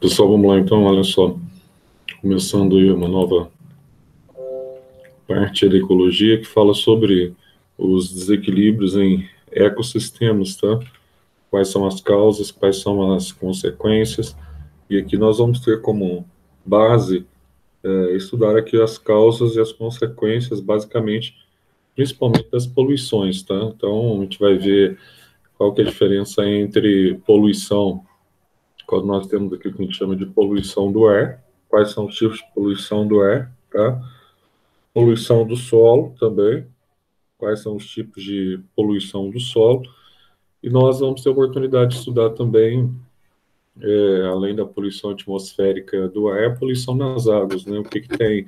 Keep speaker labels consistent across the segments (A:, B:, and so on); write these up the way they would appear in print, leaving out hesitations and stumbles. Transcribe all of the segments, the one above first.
A: Pessoal, vamos lá então, olha só, começando aí uma nova parte da ecologia que fala sobre os desequilíbrios em ecossistemas, tá? Quais são as causas, quais são as consequências, e aqui nós vamos ter como base estudar aqui as causas e as consequências, basicamente, principalmente das poluições, tá? Então, a gente vai ver qual que é a diferença entre poluição, quando nós temos aqui o que a gente chama de poluição do ar, quais são os tipos de poluição do ar, tá? Poluição do solo também, quais são os tipos de poluição do solo, e nós vamos ter a oportunidade de estudar também, além da poluição atmosférica do ar, a poluição nas águas, né? O que tem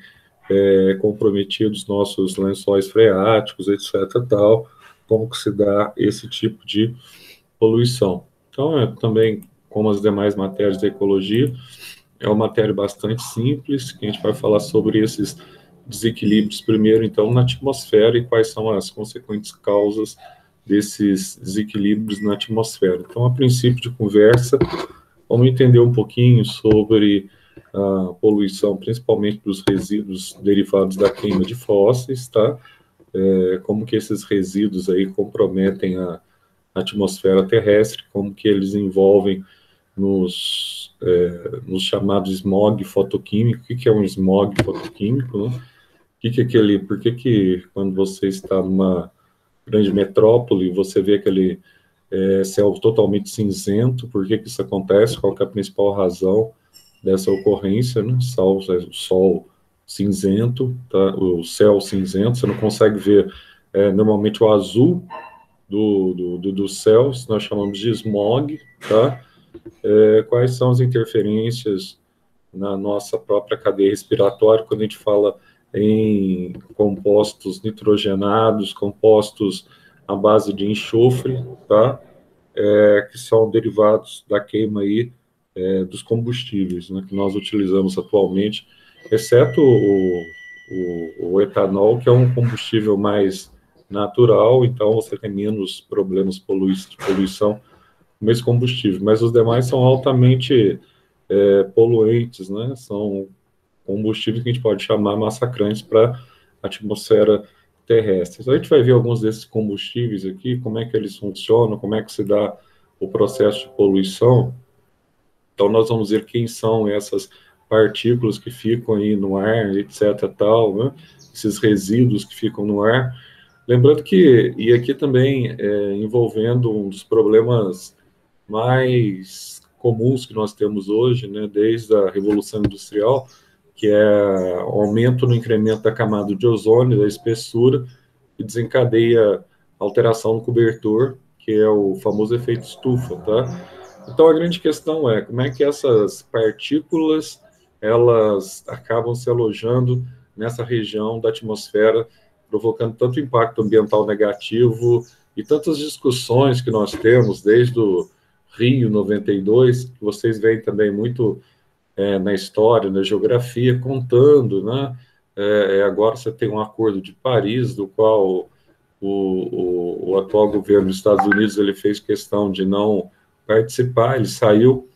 A: comprometido os nossos lençóis freáticos, etc. tal, como que se dá esse tipo de poluição. Então, também, como as demais matérias da ecologia, é uma matéria bastante simples, que a gente vai falar sobre esses desequilíbrios primeiro, então, na atmosfera e quais são as consequentes causas desses desequilíbrios na atmosfera. Então, a princípio de conversa, vamos entender um pouquinho sobre a poluição, principalmente dos resíduos derivados da queima de fósseis, tá? Como que esses resíduos aí comprometem a atmosfera terrestre, como que eles envolvem nos chamados smog fotoquímico. O que é um smog fotoquímico, né? Que é aquele, por que quando você está numa grande metrópole, você vê aquele céu totalmente cinzento? Por que isso acontece? Qual que é a principal razão dessa ocorrência, né? O sol cinzento, tá? O céu cinzento, você não consegue ver normalmente o azul do céu, isso nós chamamos de smog, tá? Quais são as interferências na nossa própria cadeia respiratória, quando a gente fala em compostos nitrogenados, compostos à base de enxofre, tá? Que são derivados da queima aí, dos combustíveis, né, que nós utilizamos atualmente, exceto o etanol, que é um combustível mais natural, então você tem menos problemas de poluição com esse combustível, mas os demais são altamente poluentes, né? São combustíveis que a gente pode chamar massacrantes para a atmosfera terrestre. Então, a gente vai ver alguns desses combustíveis aqui, como é que eles funcionam, como é que se dá o processo de poluição. Então, nós vamos ver quem são essas partículas que ficam aí no ar, etc. tal, né? Esses resíduos que ficam no ar. Lembrando que, e aqui também envolvendo um dos problemas mais comuns que nós temos hoje, né, desde a Revolução Industrial, que é o aumento no incremento da camada de ozônio, da espessura, que desencadeia alteração no cobertor, que é o famoso efeito estufa, tá? Então, a grande questão é como é que essas partículas elas acabam se alojando nessa região da atmosfera, provocando tanto impacto ambiental negativo e tantas discussões que nós temos desde o Rio 92, que vocês veem também muito na história, na geografia, contando, né? Agora você tem um acordo de Paris, do qual o atual governo dos Estados Unidos ele fez questão de não participar, ele saiu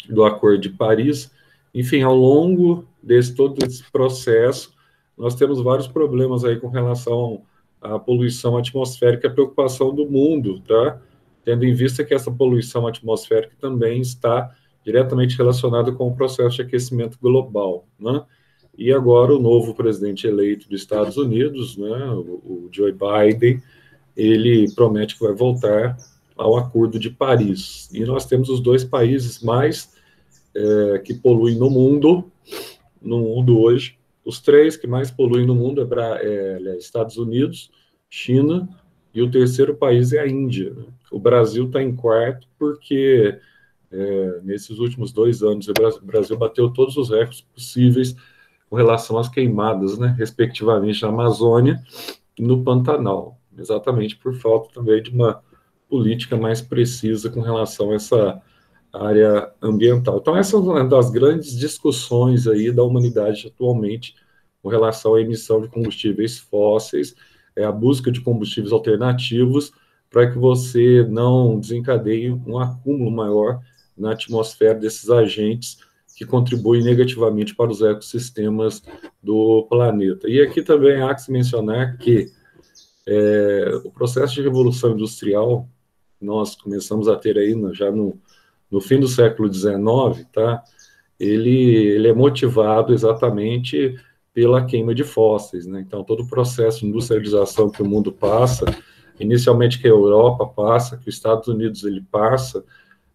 A: do Acordo de Paris. Enfim, ao longo desse todo esse processo, nós temos vários problemas aí com relação à poluição atmosférica, a preocupação do mundo, tá? Tendo em vista que essa poluição atmosférica também está diretamente relacionada com o processo de aquecimento global, né? E agora o novo presidente eleito dos Estados Unidos, né, o Joe Biden, ele promete que vai voltar ao Acordo de Paris. E nós temos os dois países mais que poluem no mundo hoje. Os três que mais poluem no mundo é Estados Unidos, China, e o terceiro país é a Índia. O Brasil está em quarto porque nesses últimos 2 anos o Brasil bateu todos os recordes possíveis com relação às queimadas, né, respectivamente na Amazônia e no Pantanal, exatamente por falta também de uma política mais precisa com relação a essa área ambiental. Então, essa é uma das grandes discussões aí da humanidade atualmente com relação à emissão de combustíveis fósseis, a busca de combustíveis alternativos para que você não desencadeie um acúmulo maior na atmosfera desses agentes que contribuem negativamente para os ecossistemas do planeta. E aqui também há que se mencionar que o processo de revolução industrial, nós começamos a ter aí já no fim do século XIX, tá? Ele é motivado exatamente pela queima de fósseis, né? Então, todo o processo de industrialização que o mundo passa, inicialmente que a Europa passa, que os Estados Unidos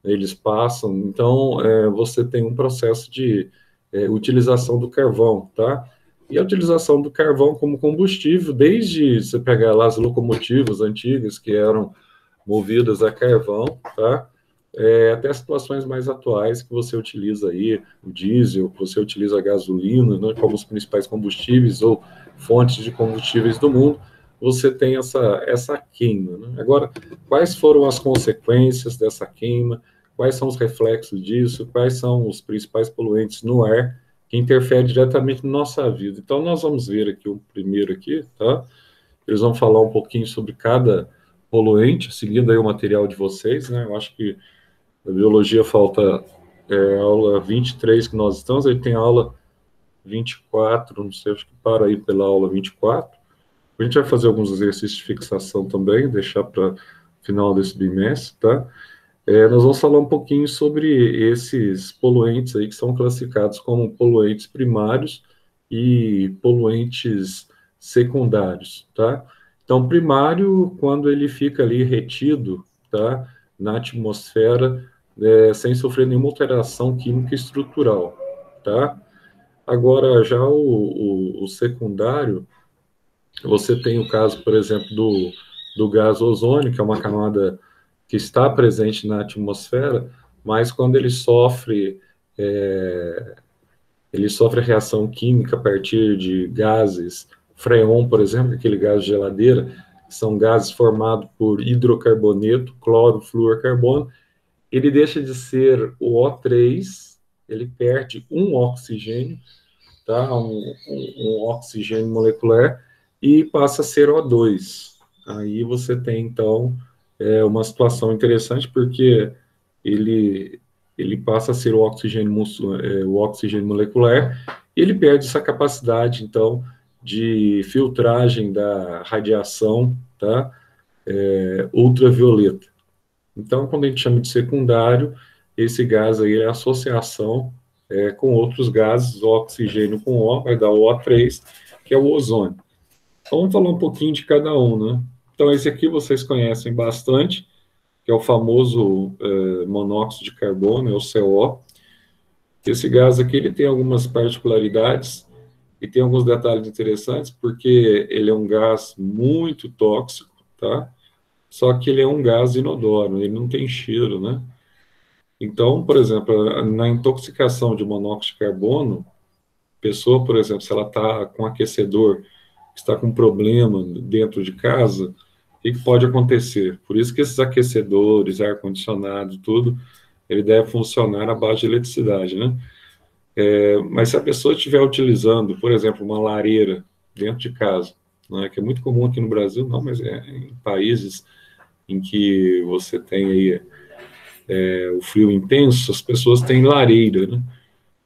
A: eles passam, então você tem um processo de utilização do carvão, tá? E a utilização do carvão como combustível, desde você pegar lá as locomotivas antigas que eram movidas a carvão, tá? Até situações mais atuais que você utiliza aí o diesel, que você utiliza a gasolina, né, como os principais combustíveis ou fontes de combustíveis do mundo, você tem essa queima. Né? Agora, quais foram as consequências dessa queima? Quais são os reflexos disso? Quais são os principais poluentes no ar que interferem diretamente na nossa vida? Então, nós vamos ver aqui o primeiro aqui, tá? Eles vão falar um pouquinho sobre cada poluente, seguindo aí o material de vocês, né? Eu acho que a biologia falta aula 23 que nós estamos, aí tem aula 24, não sei, acho que para aí pela aula 24. A gente vai fazer alguns exercícios de fixação também, deixar para final desse bimestre, tá? Nós vamos falar um pouquinho sobre esses poluentes aí que são classificados como poluentes primários e poluentes secundários, tá? Então, primário, quando ele fica ali retido, tá? Na atmosfera, sem sofrer nenhuma alteração química estrutural, tá? Agora, já o secundário, você tem o caso, por exemplo, do gás ozônio, que é uma camada que está presente na atmosfera, mas quando ele sofre reação química a partir de gases, freon, por exemplo, aquele gás de geladeira, que são gases formados por hidrocarboneto, cloro, flúor, carbono, ele deixa de ser o O3, ele perde um oxigênio, tá? Um oxigênio molecular, e passa a ser O2. Aí você tem, então, uma situação interessante, porque ele, ele passa a ser o oxigênio molecular, e ele perde essa capacidade, então, de filtragem da radiação, tá? Ultravioleta. Então, quando a gente chama de secundário, esse gás aí é a associação com outros gases, o oxigênio com O, vai dar o O3, que é o ozônio. Então, vamos falar um pouquinho de cada um, né? Então, esse aqui vocês conhecem bastante, que é o famoso monóxido de carbono, é o CO. Esse gás aqui ele tem algumas particularidades e tem alguns detalhes interessantes, porque ele é um gás muito tóxico, tá? Só que ele é um gás inodoro, ele não tem cheiro, né? Então, por exemplo, na intoxicação de monóxido de carbono, pessoa, por exemplo, se ela está com aquecedor, está com problema dentro de casa, o que pode acontecer? Por isso que esses aquecedores, ar-condicionado, tudo, ele deve funcionar à base de eletricidade, né? Mas se a pessoa estiver utilizando, por exemplo, uma lareira dentro de casa, né, que é muito comum aqui no Brasil, não, mas em países em que você tem aí o frio intenso, as pessoas têm lareira, né?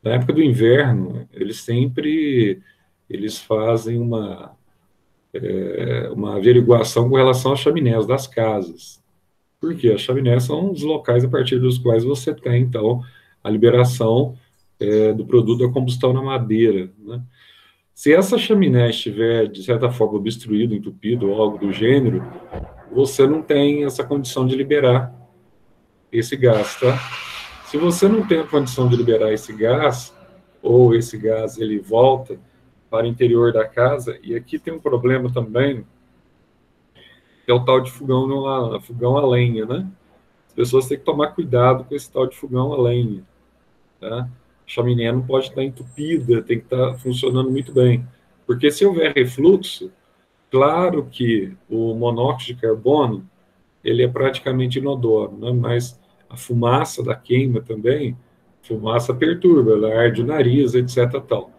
A: Na época do inverno, eles fazem uma averiguação com relação às chaminés das casas. Por quê? As chaminés são os locais a partir dos quais você tem, então, a liberação do produto da combustão na madeira, né? Se essa chaminé estiver, de certa forma, obstruída, entupida ou algo do gênero, você não tem essa condição de liberar esse gás, tá? Se você não tem a condição de liberar esse gás, ou esse gás ele volta para o interior da casa, e aqui tem um problema também, que é o tal de fogão a lenha, né? As pessoas têm que tomar cuidado com esse tal de fogão a lenha, tá? A chaminé não pode estar entupida, tem que estar funcionando muito bem. Porque se houver refluxo, claro que o monóxido de carbono, ele é praticamente inodoro, né? Mas a fumaça da queima também, fumaça perturba, ela arde o nariz, etc. Tal.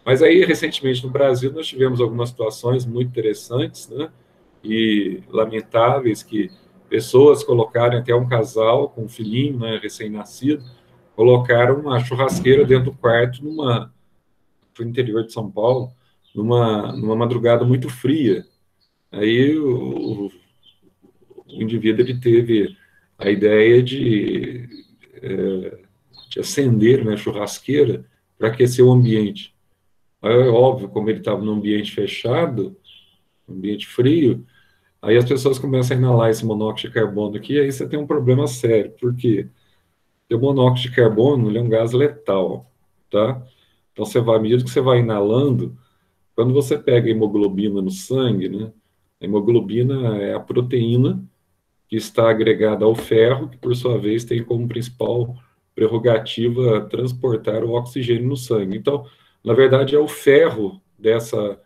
A: Mas aí, recentemente, no Brasil, nós tivemos algumas situações muito interessantes, né? E lamentáveis, que pessoas colocaram até um casal com um filhinho, né, recém-nascido, colocaram uma churrasqueira dentro do quarto, foi no interior de São Paulo, numa madrugada muito fria. Aí o indivíduo ele teve a ideia de acender, né, a churrasqueira para aquecer o ambiente. Aí, é óbvio, como ele estava num ambiente fechado, um ambiente frio, aí as pessoas começam a inalar esse monóxido de carbono aqui, e aí você tem um problema sério. Por quê? Porque o monóxido de carbono ele é um gás letal, tá? Então, à medida que você vai inalando, quando você pega a hemoglobina no sangue, né? A hemoglobina é a proteína que está agregada ao ferro, que por sua vez tem como principal prerrogativa transportar o oxigênio no sangue. Então, na verdade, é o ferro dessa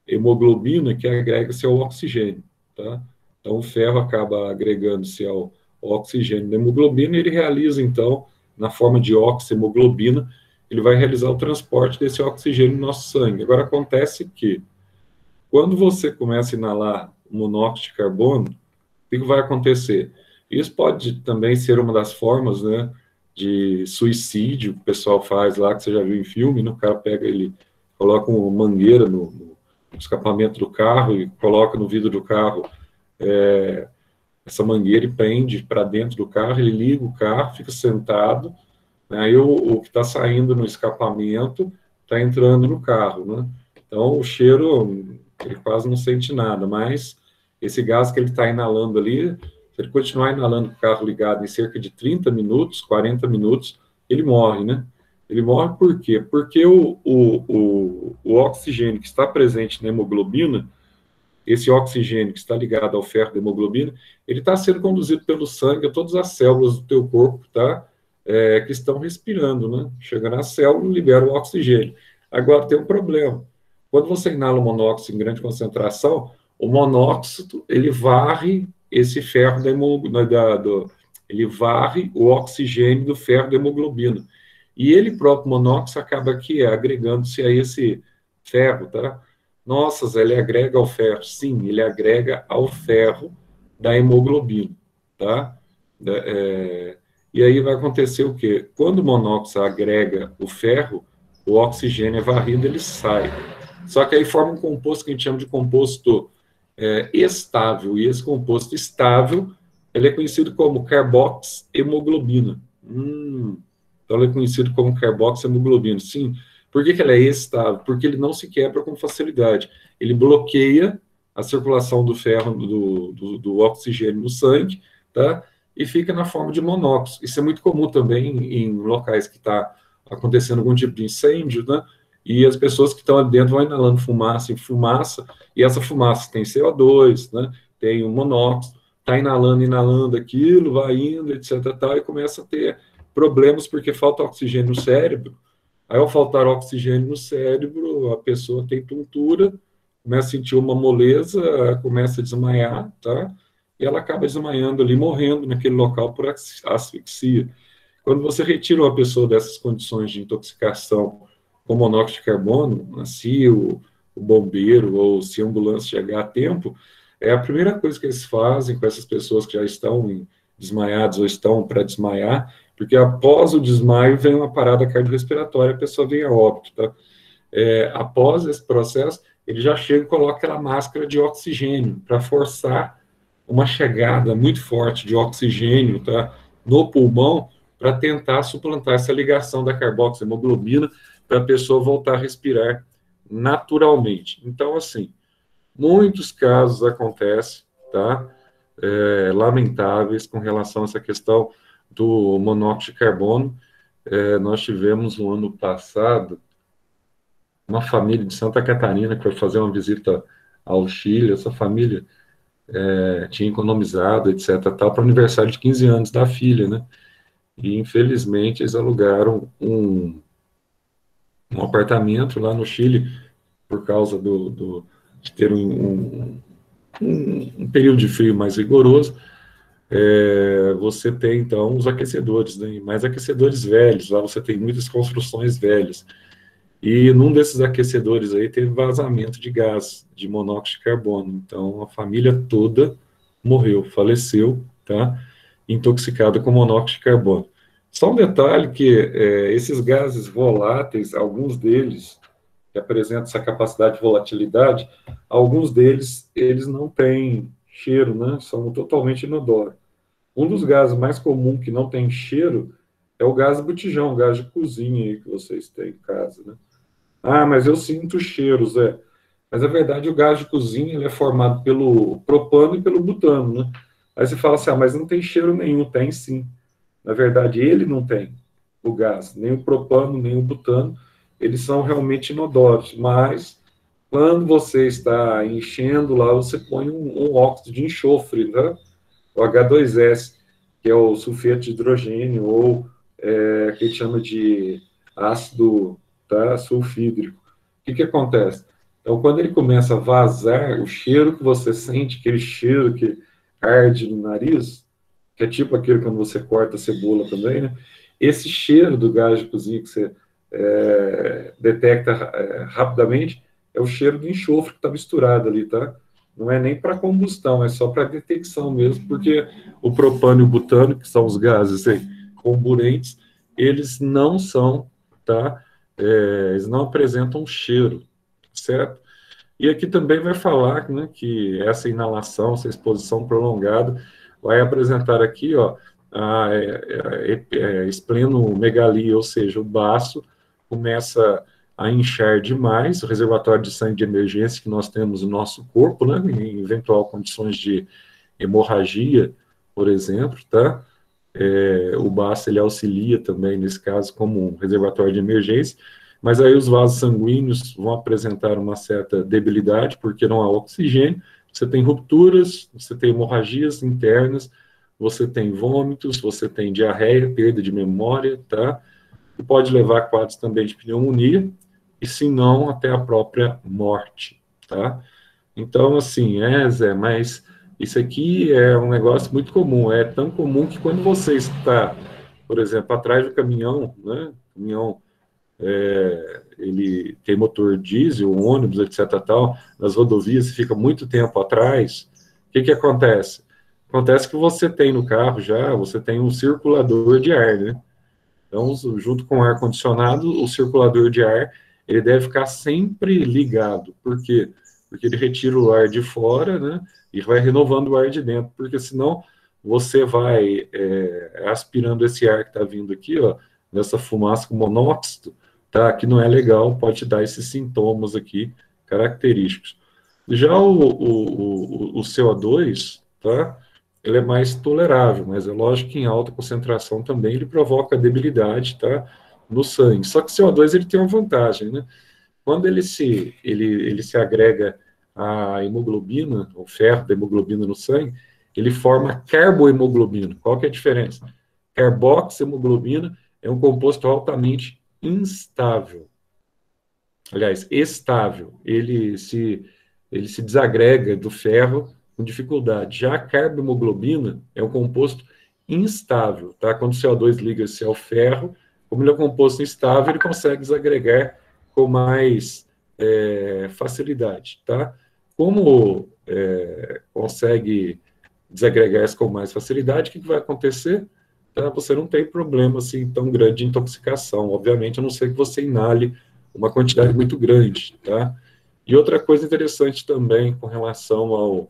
A: hemoglobina que agrega-se ao oxigênio, tá? Então, o ferro acaba agregando-se ao oxigênio da hemoglobina e ele realiza, então, na forma de oxihemoglobina, ele vai realizar o transporte desse oxigênio no nosso sangue. Agora, acontece que, quando você começa a inalar monóxido de carbono, o que vai acontecer? Isso pode também ser uma das formas, né, de suicídio que o pessoal faz lá, que você já viu em filme, né? O cara pega, ele coloca uma mangueira no escapamento do carro e coloca no vidro do carro essa mangueira e prende para dentro do carro, ele liga o carro, fica sentado, né, aí o que está saindo no escapamento está entrando no carro, né? Então o cheiro, ele quase não sente nada, mas esse gás que ele está inalando ali, se ele continuar inalando com o carro ligado em cerca de 30 minutos, 40 minutos, ele morre, né? Ele morre por quê? Porque o oxigênio que está presente na hemoglobina, esse oxigênio que está ligado ao ferro da hemoglobina, ele está sendo conduzido pelo sangue a todas as células do teu corpo, tá? Que estão respirando, né? Chega na célula, libera o oxigênio. Agora tem um problema. Quando você inala o monóxido em grande concentração, o monóxido ele varre esse ferro ele varre o oxigênio do ferro da hemoglobina. E ele próprio monóxido acaba aqui agregando-se a esse ferro, tá? Nossa, Zé, ele agrega ao ferro. Sim, ele agrega ao ferro da hemoglobina, tá? E aí vai acontecer o quê? Quando o monóxido agrega o ferro, o oxigênio é varrido, ele sai. Só que aí forma um composto que a gente chama de composto estável. E esse composto estável, ele é conhecido como carboxhemoglobina. Então ele é conhecido como carboxhemoglobina. Sim. Por que ela é estável? Porque ele não se quebra com facilidade. Ele bloqueia a circulação do ferro, do oxigênio no sangue, tá? E fica na forma de monóxido. Isso é muito comum também em locais que está acontecendo algum tipo de incêndio, né? E as pessoas que estão ali dentro vão inalando fumaça em fumaça, e essa fumaça tem CO2, né? Tem o monóxido, está inalando aquilo, vai indo, etc. Tal, e começa a ter problemas porque falta oxigênio no cérebro. Aí, ao faltar oxigênio no cérebro, a pessoa tem tontura, começa a sentir uma moleza, começa a desmaiar, tá? E ela acaba desmaiando ali, morrendo naquele local por asfixia. Quando você retira uma pessoa dessas condições de intoxicação com monóxido de carbono, se o bombeiro ou se a ambulância chegar a tempo, é a primeira coisa que eles fazem com essas pessoas que já estão desmaiadas ou estão para desmaiar, porque após o desmaio vem uma parada cardiorrespiratória, a pessoa vem a óbito, tá? Após esse processo, ele já chega e coloca aquela máscara de oxigênio para forçar uma chegada muito forte de oxigênio, tá, no pulmão, para tentar suplantar essa ligação da carboxiemoglobina para a pessoa voltar a respirar naturalmente. Então, assim, muitos casos acontecem, tá, lamentáveis com relação a essa questão do monóxido de carbono. Nós tivemos no ano passado uma família de Santa Catarina que foi fazer uma visita ao Chile. Essa família tinha economizado, etc., tal, para o aniversário de 15 anos da filha, né? E, infelizmente, eles alugaram um apartamento lá no Chile por causa de ter um período de frio mais rigoroso. Você tem, então, os aquecedores, né? Mais aquecedores velhos. Lá você tem muitas construções velhas. E num desses aquecedores aí teve vazamento de gás, de monóxido de carbono. Então, a família toda morreu, faleceu, tá? Intoxicada com monóxido de carbono. Só um detalhe que esses gases voláteis, alguns deles que apresentam essa capacidade de volatilidade, alguns deles, eles não têm cheiro, né? São totalmente inodoros. Um dos gases mais comuns que não tem cheiro é o gás botijão, o gás de cozinha aí que vocês têm em casa, né? Ah, mas eu sinto cheiro, Zé. Mas a verdade, o gás de cozinha ele é formado pelo propano e pelo butano, né? Aí você fala assim, ah, mas não tem cheiro nenhum. Tem sim. Na verdade, ele não tem o gás, nem o propano, nem o butano. Eles são realmente inodoros, mas quando você está enchendo lá, você põe um óxido de enxofre, né? O H2S, que é o sulfeto de hidrogênio, ou que a gente chama de ácido, tá, sulfídrico. O que acontece? Então, quando ele começa a vazar, o cheiro que você sente, aquele cheiro que arde no nariz, que é tipo aquele quando você corta a cebola também, né? Esse cheiro do gás de cozinha que você detecta rapidamente é o cheiro do enxofre que está misturado ali, tá? Não é nem para combustão, é só para detecção mesmo, porque o propano e o butano, que são os gases comburentes, eles não são, tá? Eles não apresentam cheiro, certo? E aqui também vai falar, né, que essa inalação, essa exposição prolongada, vai apresentar aqui, ó, a esplenomegalia, ou seja, o baço começa a inchar demais, o reservatório de sangue de emergência que nós temos no nosso corpo, né, em eventual condições de hemorragia, por exemplo, tá? O baço ele auxilia também, nesse caso, como um reservatório de emergência, mas aí os vasos sanguíneos vão apresentar uma certa debilidade, porque não há oxigênio, você tem rupturas, você tem hemorragias internas, você tem vômitos, você tem diarreia, perda de memória, tá? E pode levar a quadros também de pneumonia, e se não, até a própria morte, tá? Então, assim, Zé, mas isso aqui é um negócio muito comum. É tão comum que quando você está, por exemplo, atrás do caminhão, né? O caminhão, ele tem motor diesel, ônibus, etc. Tal, nas rodovias, você fica muito tempo atrás. O que que acontece? Acontece que você tem no carro já, você tem um circulador de ar, né? Então, junto com o ar-condicionado, o circulador de ar, ele deve ficar sempre ligado. Por quê? Porque ele retira o ar de fora, né, e vai renovando o ar de dentro, porque senão você vai aspirando esse ar que está vindo aqui, ó, nessa fumaça com monóxido, tá, que não é legal, pode dar esses sintomas aqui característicos. Já o CO2, tá, ele é mais tolerável, mas é lógico que em alta concentração também ele provoca debilidade, tá, no sangue. Só que o CO2 ele tem uma vantagem, né? Quando ele se agrega à hemoglobina, o ferro da hemoglobina no sangue, ele forma carbohemoglobina. Qual que é a diferença? Carboxiemoglobina é um composto altamente instável. Aliás, estável. Ele se desagrega do ferro com dificuldade. Já a carbohemoglobina é um composto instável, tá? Quando o CO2 liga-se ao ferro, como ele é um composto instável, ele consegue desagregar com mais facilidade, tá? Como consegue desagregar isso com mais facilidade, o que vai acontecer? Tá? Você não tem problema assim tão grande de intoxicação, obviamente, a não ser que você inale uma quantidade muito grande, tá? E outra coisa interessante também com relação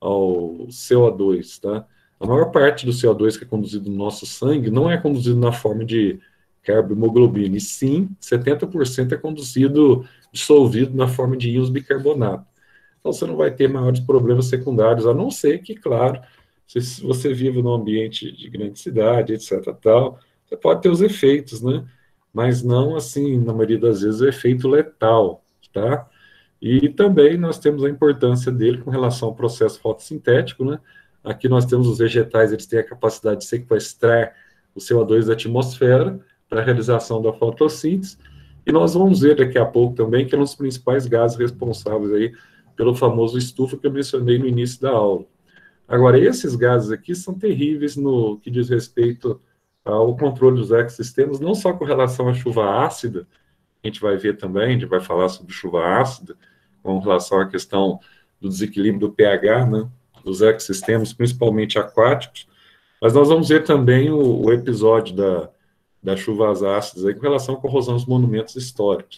A: ao CO2, tá? A maior parte do CO2 que é conduzido no nosso sangue não é conduzido na forma de carbohemoglobina, e sim, 70% é conduzido dissolvido na forma de íons bicarbonato. Então você não vai ter maiores problemas secundários, a não ser que, claro, se você vive num ambiente de grande cidade, etc, tal, você pode ter os efeitos, né? Mas não, assim, na maioria das vezes, o efeito letal, tá? E também nós temos a importância dele com relação ao processo fotossintético, né? Aqui nós temos os vegetais, eles têm a capacidade de sequestrar o CO2 da atmosfera para a realização da fotossíntese, e nós vamos ver daqui a pouco também que é um dos principais gases responsáveis aí pelo famoso estufa que eu mencionei no início da aula. Agora, esses gases aqui são terríveis no que diz respeito ao controle dos ecossistemas, não só com relação à chuva ácida, a gente vai ver também, a gente vai falar sobre chuva ácida, com relação à questão do desequilíbrio do pH, né, dos ecossistemas, principalmente aquáticos, mas nós vamos ver também o episódio das chuvas ácidas aí, com relação à corrosão dos monumentos históricos.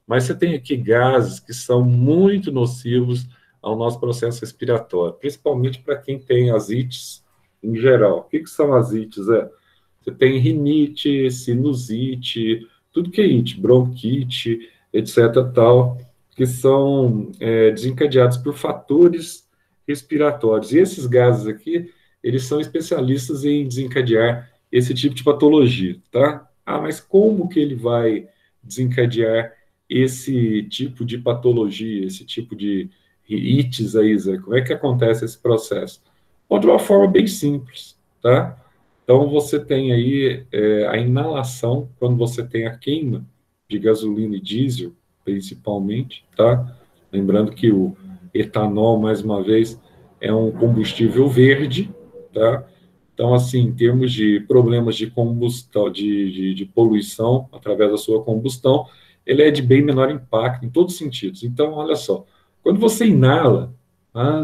A: Mas você tem aqui gases que são muito nocivos ao nosso processo respiratório, principalmente para quem tem as ites em geral. O que são as ites? Você tem rinite, sinusite, tudo que é ite, bronquite, etc. tal, que são desencadeados por fatores respiratórios. E esses gases aqui, eles são especialistas em desencadear esse tipo de patologia, tá? Ah, mas como que ele vai desencadear esse tipo de patologia, esse tipo de ites aí, Zé? Como é que acontece esse processo? Ou de uma forma bem simples, tá? Então, você tem aí a inalação, quando você tem a queima de gasolina e diesel, principalmente, tá? Lembrando que o etanol, mais uma vez, é um combustível verde, tá? Então, assim, em termos de problemas de combustão, de poluição através da sua combustão, ele é de bem menor impacto em todos os sentidos. Então, olha só, quando você inala,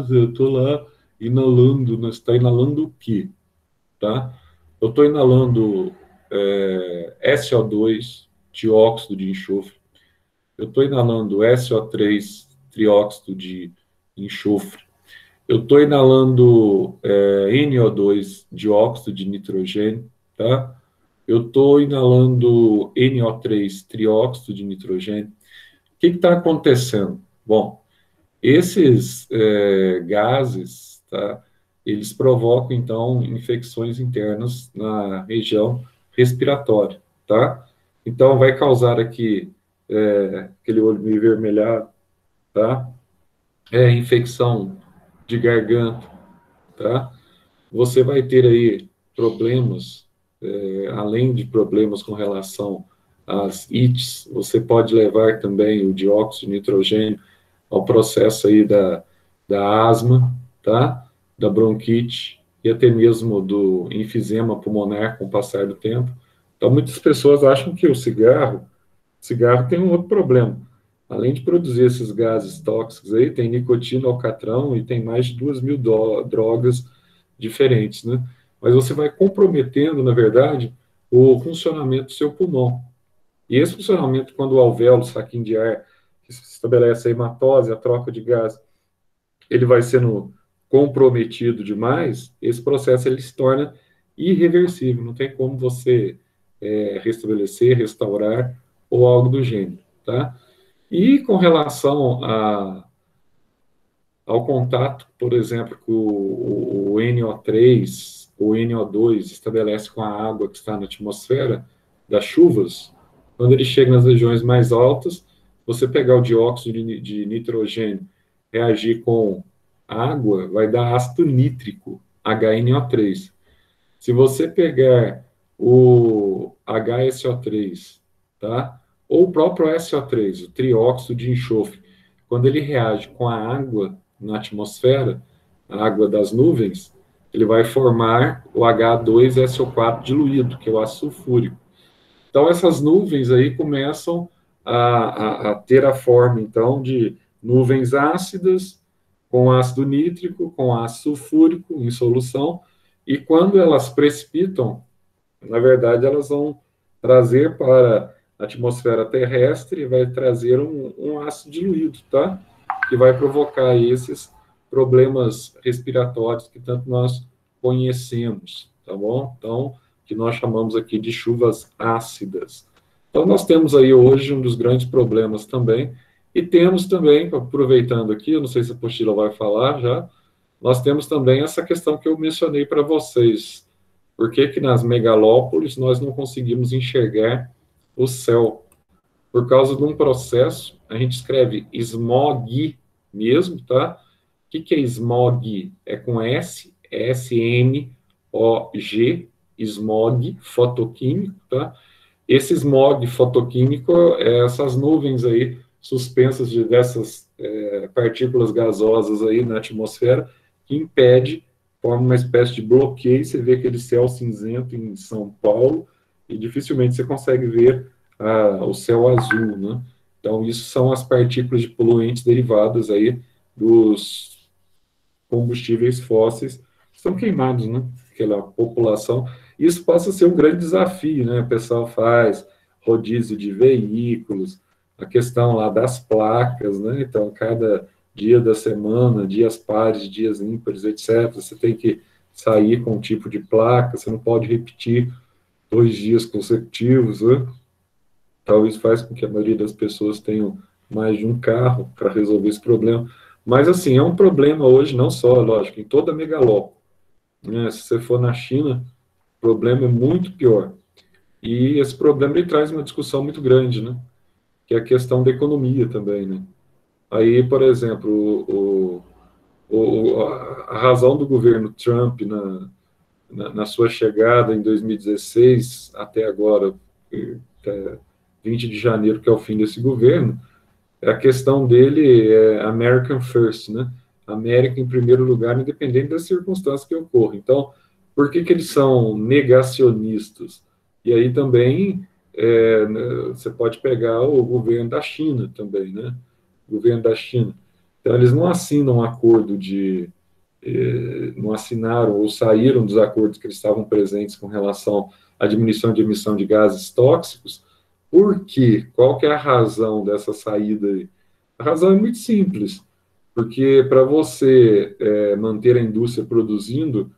A: eu estou lá inalando, você está inalando o quê? Tá? Eu estou inalando SO2, dióxido de enxofre, eu estou inalando SO3, trióxido de enxofre, eu estou inalando NO2, dióxido de nitrogênio, tá? Eu estou inalando NO3, trióxido de nitrogênio. O que está acontecendo? Bom, esses gases, tá? Eles provocam, então, infecções internas na região respiratória, tá? Então, vai causar aqui aquele olho meio vermelhado, tá? Infecção de garganta, tá? Você vai ter aí problemas, além de problemas com relação às ites, você pode levar também o dióxido de nitrogênio ao processo aí da asma, tá? Da bronquite e até mesmo do enfisema pulmonar com o passar do tempo. Então, muitas pessoas acham que o cigarro tem um outro problema. Além de produzir esses gases tóxicos aí, tem nicotina, alcatrão e tem mais de 2.000 drogas diferentes, né? Mas você vai comprometendo, na verdade, o funcionamento do seu pulmão. E esse funcionamento, quando o alvéolo, o saquinho de ar, que se estabelece a hematose, a troca de gás, ele vai sendo comprometido demais, esse processo ele se torna irreversível, não tem como você restabelecer, restaurar ou algo do gênero, tá? E com relação ao contato, por exemplo, que o NO3, o NO2 estabelece com a água que está na atmosfera das chuvas, quando ele chega nas regiões mais altas, você pegar o dióxido de nitrogênio, reagir com água, vai dar ácido nítrico, HNO3. Se você pegar o HSO3, tá? Ou o próprio SO3, o trióxido de enxofre, quando ele reage com a água na atmosfera, a água das nuvens, ele vai formar o H2SO4 diluído, que é o ácido sulfúrico. Então, essas nuvens aí começam a ter a forma, então, de nuvens ácidas, com ácido nítrico, com ácido sulfúrico em solução, e quando elas precipitam, na verdade, elas vão trazer para a atmosfera terrestre, vai trazer um ácido diluído, tá? Que vai provocar esses problemas respiratórios que tanto nós conhecemos, tá bom? Então, que nós chamamos aqui de chuvas ácidas. Então, nós temos aí hoje um dos grandes problemas também, e temos também, aproveitando aqui, eu não sei se a apostila vai falar já, nós temos também essa questão que eu mencionei para vocês. Por que que nas megalópolis nós não conseguimos enxergar o céu? Por causa de um processo, a gente escreve smog mesmo, tá? O que que é smog? É com S, S-M-O-G, smog fotoquímico, tá? Esse smog fotoquímico é essas nuvens aí suspensas de dessas partículas gasosas aí na atmosfera que impede, forma uma espécie de bloqueio. Você vê aquele céu cinzento em São Paulo e dificilmente você consegue ver o céu azul, né? Então, isso são as partículas de poluentes derivadas aí dos combustíveis fósseis que são queimados, né? Aquela população. isso passa a ser um grande desafio, né? O pessoal faz rodízio de veículos, a questão lá das placas, né? Então, cada dia da semana, dias pares, dias ímpares, etc., você tem que sair com um tipo de placa, você não pode repetir 2 dias consecutivos, né? Então, isso faz com que a maioria das pessoas tenham mais de um carro para resolver esse problema. Mas, assim, é um problema hoje, não só, lógico, em toda a megalópole, né? Se você for na China, o problema é muito pior. E esse problema ele traz uma discussão muito grande, né? Que é a questão da economia também, né? Aí, por exemplo, a razão do governo Trump na sua chegada em 2016 até agora, até 20 de janeiro, que é o fim desse governo, a questão dele é American First, né? América em primeiro lugar, independente das circunstâncias que ocorram. Então, por que eles são negacionistas? E aí também você pode pegar o governo da China também, né? O governo da China. Então, eles não assinam um acordo não assinaram ou saíram dos acordos que eles estavam presentes com relação à diminuição de emissão de gases tóxicos. Por quê? Qual que é a razão dessa saída aí? A razão é muito simples, porque para você manter a indústria produzindo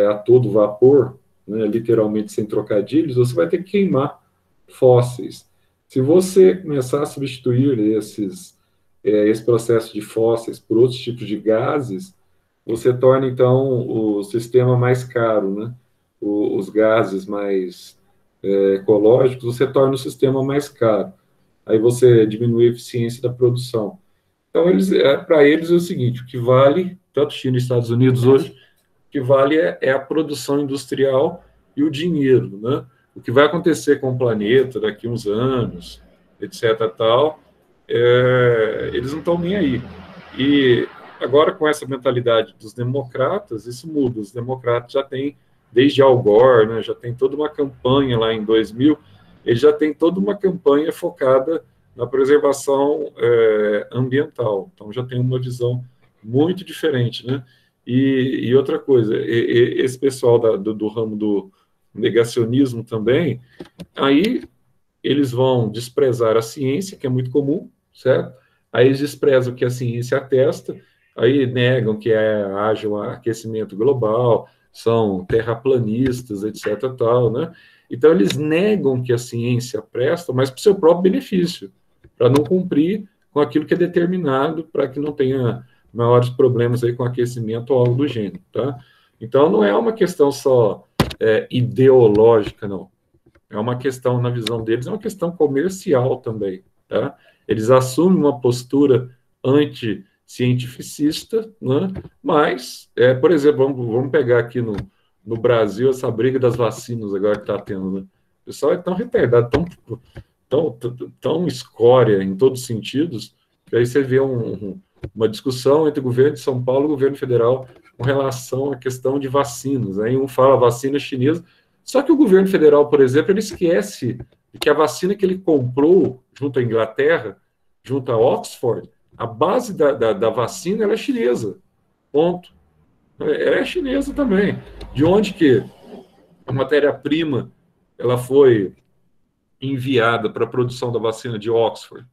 A: a todo vapor, né, literalmente sem trocadilhos, você vai ter que queimar fósseis. Se você começar a substituir esse processo de fósseis por outros tipos de gases, você torna, então, o sistema mais caro, né? Os gases mais ecológicos, você torna o sistema mais caro. Aí você diminui a eficiência da produção. Então, para eles é o seguinte, o que vale, tanto China e Estados Unidos hoje, o que vale é a produção industrial e o dinheiro, né? O que vai acontecer com o planeta daqui a uns anos, etc., tal, eles não estão nem aí. E agora, com essa mentalidade dos democratas, isso muda. Os democratas já têm, desde Al Gore, né, já tem toda uma campanha lá em 2000, eles já têm toda uma campanha focada na preservação ambiental. Então, já tem uma visão muito diferente, né? E outra coisa, esse pessoal do ramo do negacionismo também, aí eles vão desprezar a ciência, que é muito comum, certo? Aí eles desprezam o que a ciência atesta, aí negam que haja um aquecimento global, são terraplanistas, etc. Tal, né? Então, eles negam que a ciência presta, mas para o seu próprio benefício, para não cumprir com aquilo que é determinado, para que não tenha maiores problemas aí com aquecimento ou algo do gênero. Tá? Então, não é uma questão só ideológica, não. É uma questão, na visão deles, é uma questão comercial também. Tá? Eles assumem uma postura anti-cientificista, né? Mas, por exemplo, vamos pegar aqui no Brasil essa briga das vacinas agora que está tendo. Né? O pessoal é tão retardado, tão escória em todos os sentidos, que aí você vê uma discussão entre o governo de São Paulo e o governo federal com relação à questão de vacinas. Aí um fala vacina chinesa, só que o governo federal, por exemplo, ele esquece que a vacina que ele comprou junto à Inglaterra, junto a Oxford, a base da vacina ela é chinesa. Ponto. Ela é chinesa também. De onde que a matéria-prima ela foi enviada para a produção da vacina de Oxford?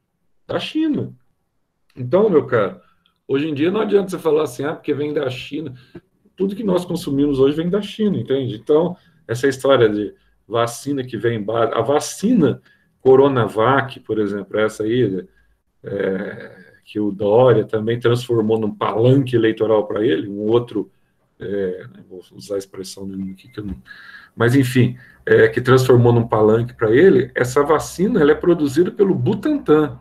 A: Da China. Então, meu caro, hoje em dia não adianta você falar assim, porque vem da China. Tudo que nós consumimos hoje vem da China, entende? Então, essa história de vacina que vem em base... A vacina Coronavac, por exemplo, essa aí, que o Dória também transformou num palanque eleitoral para ele, um outro... vou usar a expressão aqui que eu não... Mas, enfim, que transformou num palanque para ele, essa vacina ela é produzida pelo Butantan.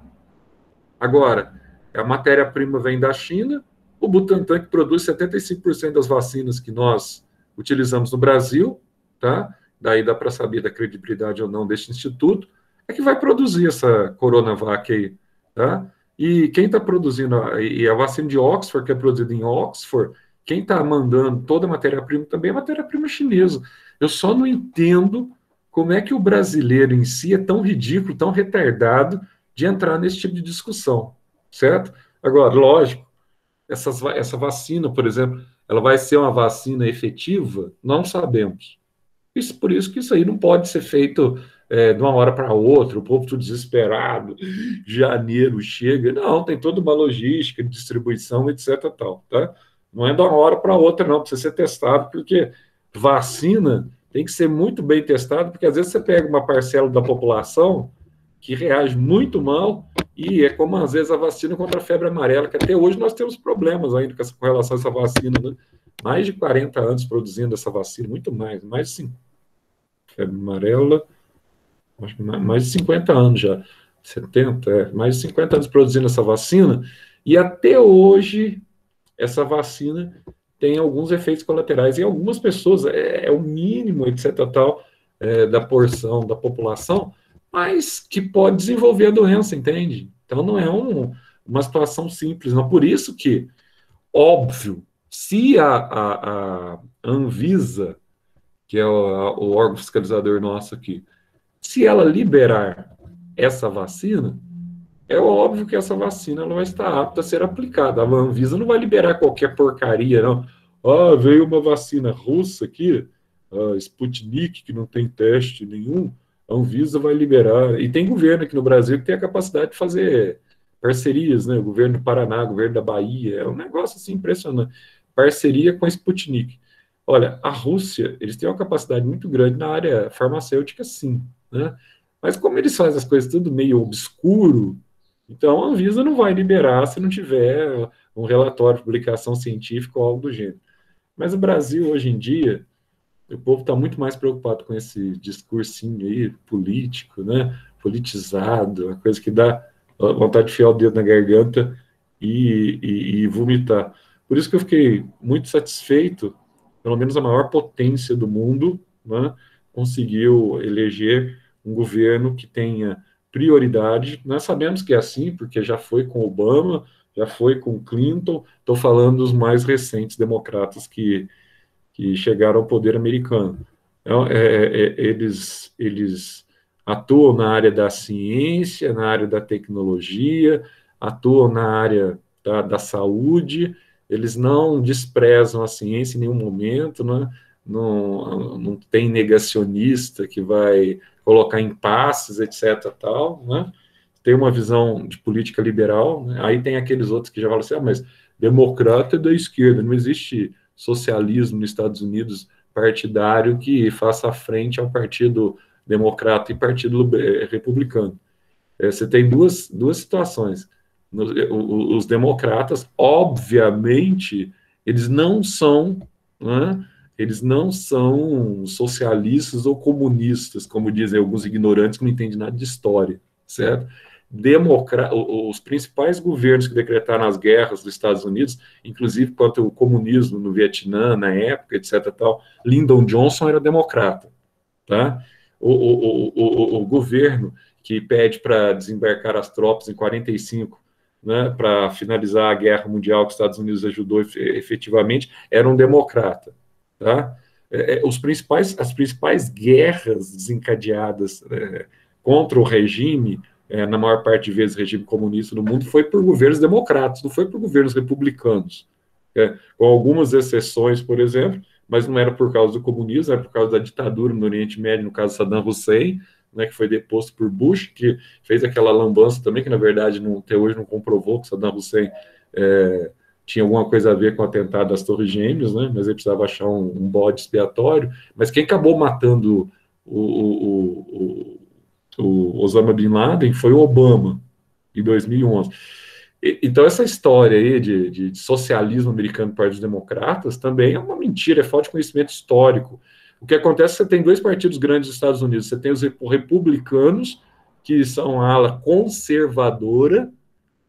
A: Agora, a matéria-prima vem da China, o Butantan, que produz 75% das vacinas que nós utilizamos no Brasil, tá? Daí dá para saber da credibilidade ou não deste instituto, é que vai produzir essa Coronavac aí, tá? E quem está produzindo, e a vacina de Oxford, que é produzida em Oxford, quem está mandando toda a matéria-prima também é matéria-prima chinesa. Eu só não entendo como é que o brasileiro em si é tão ridículo, tão retardado de entrar nesse tipo de discussão, certo? Agora, lógico, essa vacina, por exemplo, ela vai ser uma vacina efetiva? Não sabemos. Por isso que isso aí não pode ser feito de uma hora para outra, o povo tudo desesperado, janeiro chega. Não, tem toda uma logística de distribuição, etc. Tal, tá? Não é de uma hora para outra, não, precisa ser testado, porque vacina tem que ser muito bem testado, porque às vezes você pega uma parcela da população que reage muito mal, e é como às vezes a vacina contra a febre amarela, que até hoje nós temos problemas ainda com relação a essa vacina, né? Mais de 40 anos produzindo essa vacina, muito mais de 50. Febre amarela, acho que mais de 50 anos já, 70, mais de 50 anos produzindo essa vacina, e até hoje essa vacina tem alguns efeitos colaterais, e algumas pessoas, é o mínimo, etc, tal, da porção da população, mas que pode desenvolver a doença, entende? Então não é uma situação simples, não. Por isso que, óbvio, se a Anvisa, que é o órgão fiscalizador nosso aqui, se ela liberar essa vacina, é óbvio que essa vacina ela vai estar apta a ser aplicada. A Anvisa não vai liberar qualquer porcaria, não. Ah, veio uma vacina russa aqui, a Sputnik, que não tem teste nenhum, a Anvisa vai liberar. E tem governo aqui no Brasil que tem a capacidade de fazer parcerias, né? O governo do Paraná, o governo da Bahia, é um negócio assim impressionante. Parceria com a Sputnik. Olha, a Rússia, eles têm uma capacidade muito grande na área farmacêutica, sim, né? Mas como eles fazem as coisas tudo meio obscuro, então a Anvisa não vai liberar se não tiver um relatório de publicação científica ou algo do gênero. Mas o Brasil, hoje em dia, o povo está muito mais preocupado com esse discursinho aí político, né? Politizado, uma coisa que dá vontade de enfiar o dedo na garganta e vomitar. Por isso que eu fiquei muito satisfeito, pelo menos a maior potência do mundo, né, conseguiu eleger um governo que tenha prioridade. Nós sabemos que é assim, porque já foi com Obama, já foi com Clinton, estou falando dos mais recentes democratas que chegaram ao poder americano. Então, eles atuam na área da ciência, na área da tecnologia, atuam na área da saúde, eles não desprezam a ciência em nenhum momento, né? Não tem negacionista que vai colocar impasses, etc. Tal, né? Tem uma visão de política liberal, né? Aí tem aqueles outros que já falam assim, mas democrata é da esquerda, não existe socialismo nos Estados Unidos partidário que faça frente ao Partido Democrata e Partido Republicano. Você tem duas situações. Os democratas, obviamente, eles não são, né, eles não são socialistas ou comunistas, como dizem alguns ignorantes que não entendem nada de história, certo? Os principais governos que decretaram as guerras dos Estados Unidos, inclusive contra o comunismo no Vietnã, na época, etc. Tal, Lyndon Johnson era democrata, tá? O governo que pede para desembarcar as tropas em 45, né, para finalizar a guerra mundial que os Estados Unidos ajudou efetivamente, era um democrata, tá? As principais guerras desencadeadas contra o regime, na maior parte de vezes regime comunista no mundo, foi por governos democratas, não foi por governos republicanos. Com algumas exceções, por exemplo, mas não era por causa do comunismo, era por causa da ditadura no Oriente Médio, no caso Saddam Hussein, né, que foi deposto por Bush, que fez aquela lambança também, que na verdade até hoje não comprovou que Saddam Hussein tinha alguma coisa a ver com o atentado das Torres Gêmeas, né, mas ele precisava achar um bode expiatório. Mas quem acabou matando o Osama Bin Laden foi o Obama, em 2011. Então, essa história aí de socialismo americano para os democratas também é uma mentira, é falta de conhecimento histórico. O que acontece é que você tem dois partidos grandes dos Estados Unidos. Você tem os republicanos, que são a ala conservadora,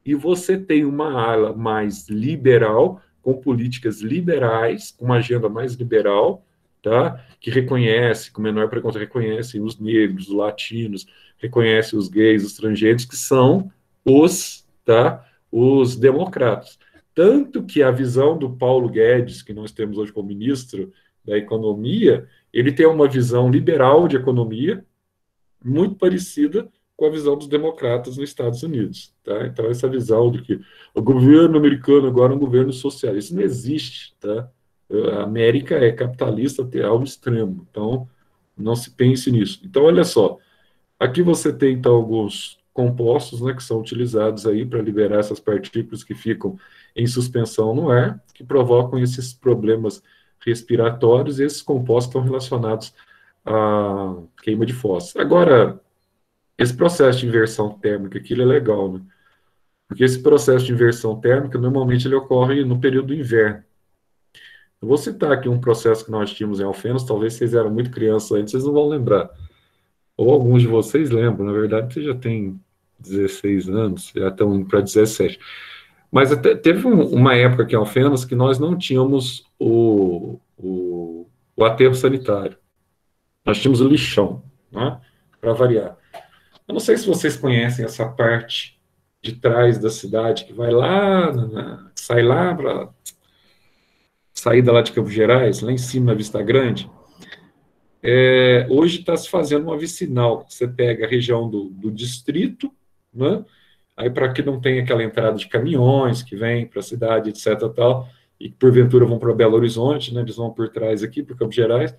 A: e você tem uma ala mais liberal, com políticas liberais, com uma agenda mais liberal, tá? Que reconhece, com menor preconceito, reconhece os negros, os latinos, reconhece os gays, os estrangeiros, que são os democratas. Tanto que a visão do Paulo Guedes, que nós temos hoje como ministro da Economia, ele tem uma visão liberal de economia muito parecida com a visão dos democratas nos Estados Unidos. Tá? Então, essa visão de que o governo americano agora é um governo socialista, isso não existe. Tá? A América é capitalista até ao extremo. Então, Não se pense nisso. Então, olha só, aqui você tem, então, alguns compostos, né, que são utilizados aí para liberar essas partículas que ficam em suspensão no ar, que provocam esses problemas respiratórios, e esses compostos estão relacionados à queima de fósforo. Agora, esse processo de inversão térmica aqui, ele é legal, né? Porque esse processo de inversão térmica, normalmente, ele ocorre no período do inverno. Eu vou citar aqui um processo que nós tínhamos em Alfenas, talvez vocês eram muito crianças ainda, vocês não vão lembrar. Ou alguns de vocês lembram, na verdade, você já tem 16 anos, já estão indo para 17. Mas até, teve uma época aqui em Alfenas que nós não tínhamos o aterro sanitário. Nós tínhamos o lixão, né? Para variar. Eu não sei se vocês conhecem essa parte de trás da cidade, que vai lá, sai lá para saída lá de Campos Gerais, lá em cima na Vista Grande. Hoje está se fazendo uma vicinal. Você pega a região do distrito, né? Aí para que não tenha aquela entrada de caminhões que vêm para a cidade, etc. Tal, e que porventura vão para Belo Horizonte, né? Eles vão por trás aqui, por Campos Gerais.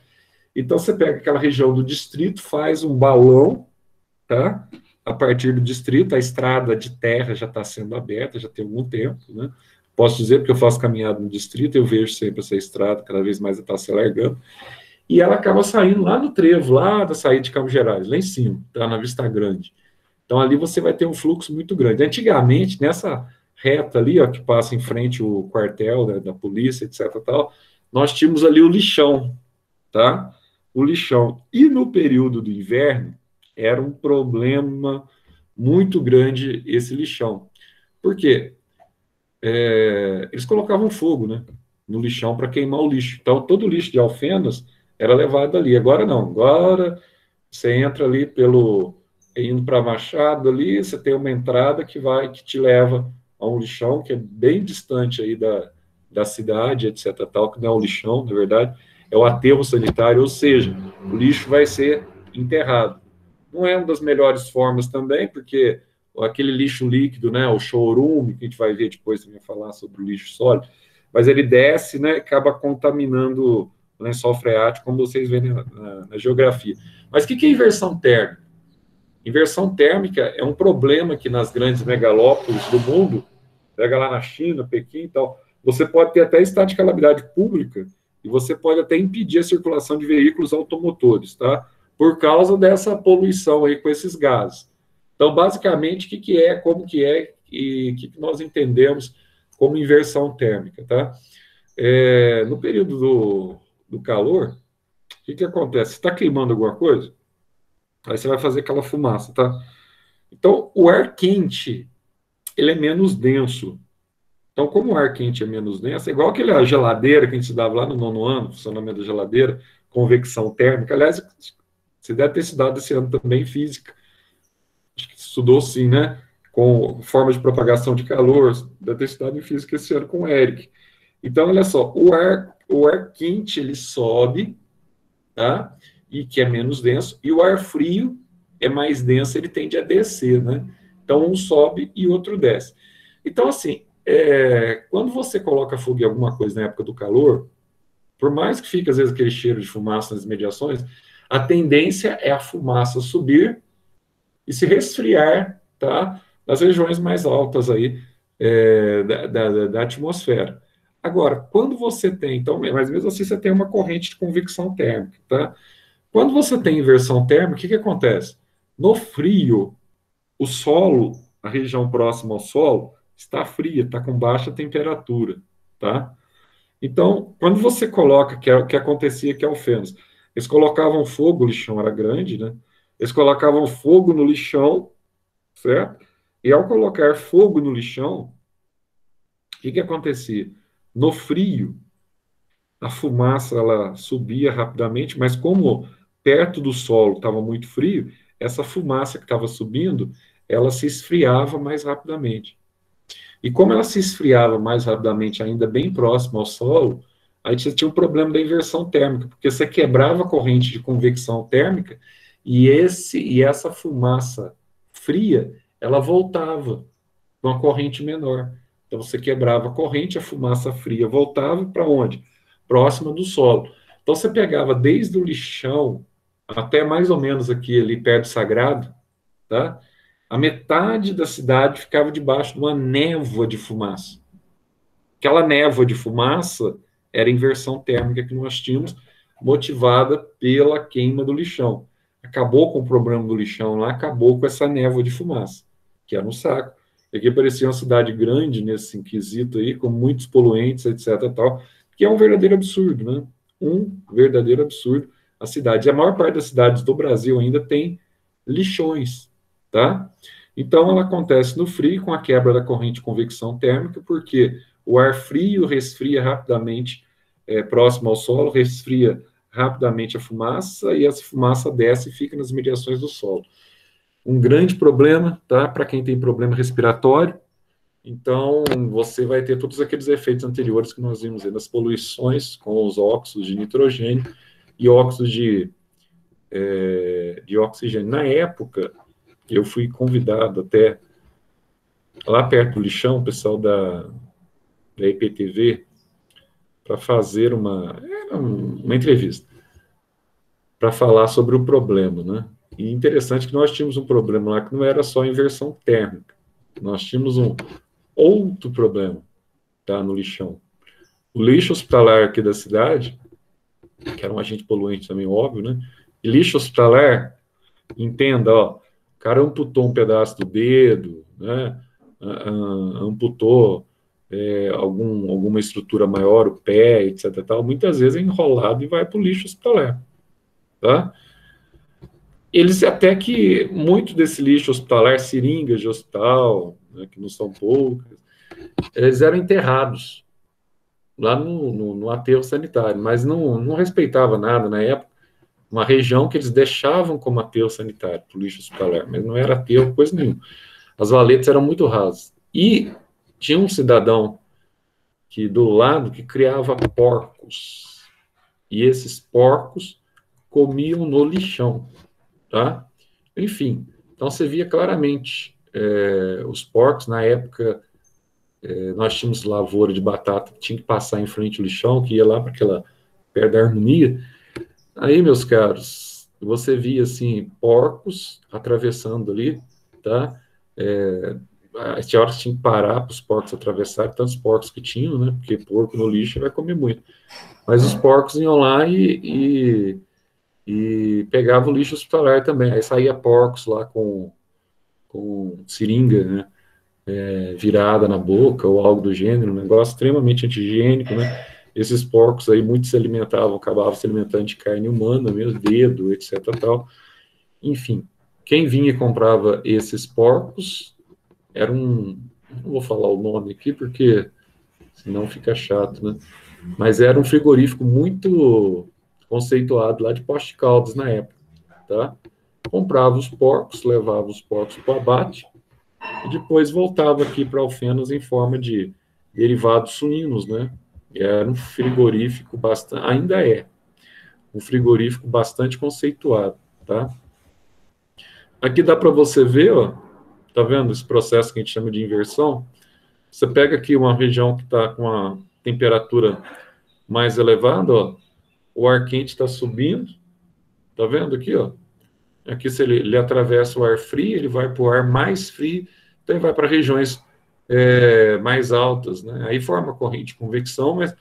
A: Então você pega aquela região do distrito, faz um balão, tá? A partir do distrito, a estrada de terra já está sendo aberta, já tem algum tempo, né? Posso dizer, porque eu faço caminhada no distrito, eu vejo sempre essa estrada, cada vez mais está se alargando. E ela acaba saindo lá no trevo, lá da saída de Campos Gerais, lá em cima, tá na Vista Grande. Então ali você vai ter um fluxo muito grande. Antigamente, nessa reta ali, ó, que passa em frente o quartel da polícia, etc. Tal, nós tínhamos ali o lixão, tá? O lixão. E no período do inverno, era um problema muito grande esse lixão. Por quê? Eles colocavam fogo, né, no lixão para queimar o lixo. Então, todo o lixo de Alfenas era levado ali. Agora não. Agora você entra ali indo para Machado ali, você tem uma entrada que te leva a um lixão que é bem distante aí da cidade, etc. Tal, que não é o lixão, na verdade, é o aterro sanitário, ou seja, o lixo vai ser enterrado. Não é uma das melhores formas também, porque aquele lixo líquido, né, o chorume, que a gente vai ver depois também falar sobre o lixo sólido, mas ele desce, né, acaba contaminando o lençol freático, como vocês veem na geografia. Mas o que é inversão térmica? Inversão térmica é um problema que nas grandes megalópolis do mundo, pega lá na China, Pequim e tal, você pode ter até estado de calamidade pública e você pode até impedir a circulação de veículos automotores, tá? Por causa dessa poluição aí com esses gases. Então, basicamente, o que é, como que é e o que nós entendemos como inversão térmica, tá? No período do calor, o que acontece? Está queimando alguma coisa? Aí você vai fazer aquela fumaça, tá? Então, o ar quente, ele é menos denso. Então, como o ar quente é menos denso, é igual aquela geladeira que a gente estudava lá no nono ano, funcionamento da geladeira, convecção térmica. Aliás, você deve ter estudado esse ano também física. Acho que estudou sim, né? Com forma de propagação de calor. Deve ter estudado em física esse ano com o Eric. Então, olha só, o ar quente, ele sobe, tá? E que é menos denso, e o ar frio é mais denso, ele tende a descer, né? Então, um sobe e outro desce. Então, assim, quando você coloca fogo em alguma coisa na época do calor, por mais que fique, às vezes, aquele cheiro de fumaça nas mediações, a tendência é a fumaça subir e se resfriar, tá? Nas regiões mais altas aí da atmosfera. Agora, quando você tem, então, mas mesmo assim você tem uma corrente de convecção térmica, tá? Quando você tem inversão térmica, o que acontece? No frio, o solo, a região próxima ao solo, está fria, está com baixa temperatura, tá? Então, quando você coloca, que é o que acontecia aqui ao Alfenas, eles colocavam fogo, o lixão era grande, né? Eles colocavam fogo no lixão, certo? E ao colocar fogo no lixão, o que acontecia? No frio, a fumaça ela subia rapidamente, mas como perto do solo estava muito frio, essa fumaça que estava subindo, ela se esfriava mais rapidamente. E como ela se esfriava mais rapidamente, ainda bem próximo ao solo, aí você tinha um problema da inversão térmica, porque você quebrava a corrente de convecção térmica e essa fumaça fria, ela voltava com uma corrente menor. Então você quebrava a corrente, a fumaça fria voltava para onde? Próxima do solo. Então você pegava desde o lixão até mais ou menos aqui, ali perto do Sagrado, tá? A metade da cidade ficava debaixo de uma névoa de fumaça. Aquela névoa de fumaça era a inversão térmica que nós tínhamos, motivada pela queima do lixão. Acabou com o problema do lixão lá, acabou com essa névoa de fumaça, que era um saco. E aqui parecia uma cidade grande nesse quesito aí, com muitos poluentes, etc. Tal, que é um verdadeiro absurdo, né? Um verdadeiro absurdo. A cidade, a maior parte das cidades do Brasil ainda tem lixões, tá? Então, ela acontece no frio com a quebra da corrente de convecção térmica, porque o ar frio resfria rapidamente próximo ao solo, resfria rapidamente a fumaça e essa fumaça desce e fica nas mediações do solo. Um grande problema, tá? Para quem tem problema respiratório. Então, você vai ter todos aqueles efeitos anteriores que nós vimos aí nas poluições com os óxidos de nitrogênio e óxidos de oxigênio. Na época, eu fui convidado até lá perto do lixão, o pessoal da IPTV, para fazer uma entrevista, para falar sobre o problema, né? E interessante que nós tínhamos um problema lá que não era só inversão térmica, nós tínhamos um outro problema, tá, no lixão. O lixo hospitalar aqui da cidade, que era um agente poluente também, óbvio, né? E lixo hospitalar, entenda, ó, o cara amputou um pedaço do dedo, né? Amputou alguma estrutura maior, o pé, etc. Tal, muitas vezes é enrolado e vai para o lixo hospitalar. Tá? Eles até que muito desse lixo hospitalar, seringas de hospital, né, que não são poucas, eles eram enterrados lá no aterro sanitário, mas não respeitava nada na época. Uma região que eles deixavam como aterro sanitário, para o lixo hospitalar, mas não era aterro, coisa nenhuma. As valetas eram muito rasas. E tinha um cidadão que do lado que criava porcos. E esses porcos comiam no lixão, tá? Enfim, então você via claramente os porcos, na época, nós tínhamos lavoura de batata que tinha que passar em frente ao lixão, que ia lá para aquela, perto da harmonia. Aí, meus caros, você via, assim, porcos atravessando ali, tá? Tinha hora que tinha que parar para os porcos atravessarem, tantos porcos que tinham, né? Porque porco no lixo vai comer muito. Mas os porcos iam lá e pegavam o lixo hospitalar também. Aí saía porcos lá com seringa, né? Virada na boca ou algo do gênero, um negócio extremamente anti-higiênico, né? Esses porcos aí, muitos se alimentavam, acabavam se alimentando de carne humana, mesmo, dedo, etc. Tal. Enfim, quem vinha e comprava esses porcos era não vou falar o nome aqui porque senão fica chato, né? Mas era um frigorífico muito conceituado lá de Poste de Caldas na época, tá? Comprava os porcos, levava os porcos para o abate e depois voltava aqui para Alfenas em forma de derivados suínos, né? E era um frigorífico bastante, ainda é, um frigorífico bastante conceituado, tá? Aqui dá para você ver, ó, tá vendo esse processo que a gente chama de inversão? Você pega aqui uma região que está com a temperatura mais elevada, ó, o ar quente está subindo, tá vendo aqui, ó? Aqui se ele atravessa o ar frio, ele vai para o ar mais frio, então ele vai para regiões mais altas, né? Aí forma corrente de convecção, mas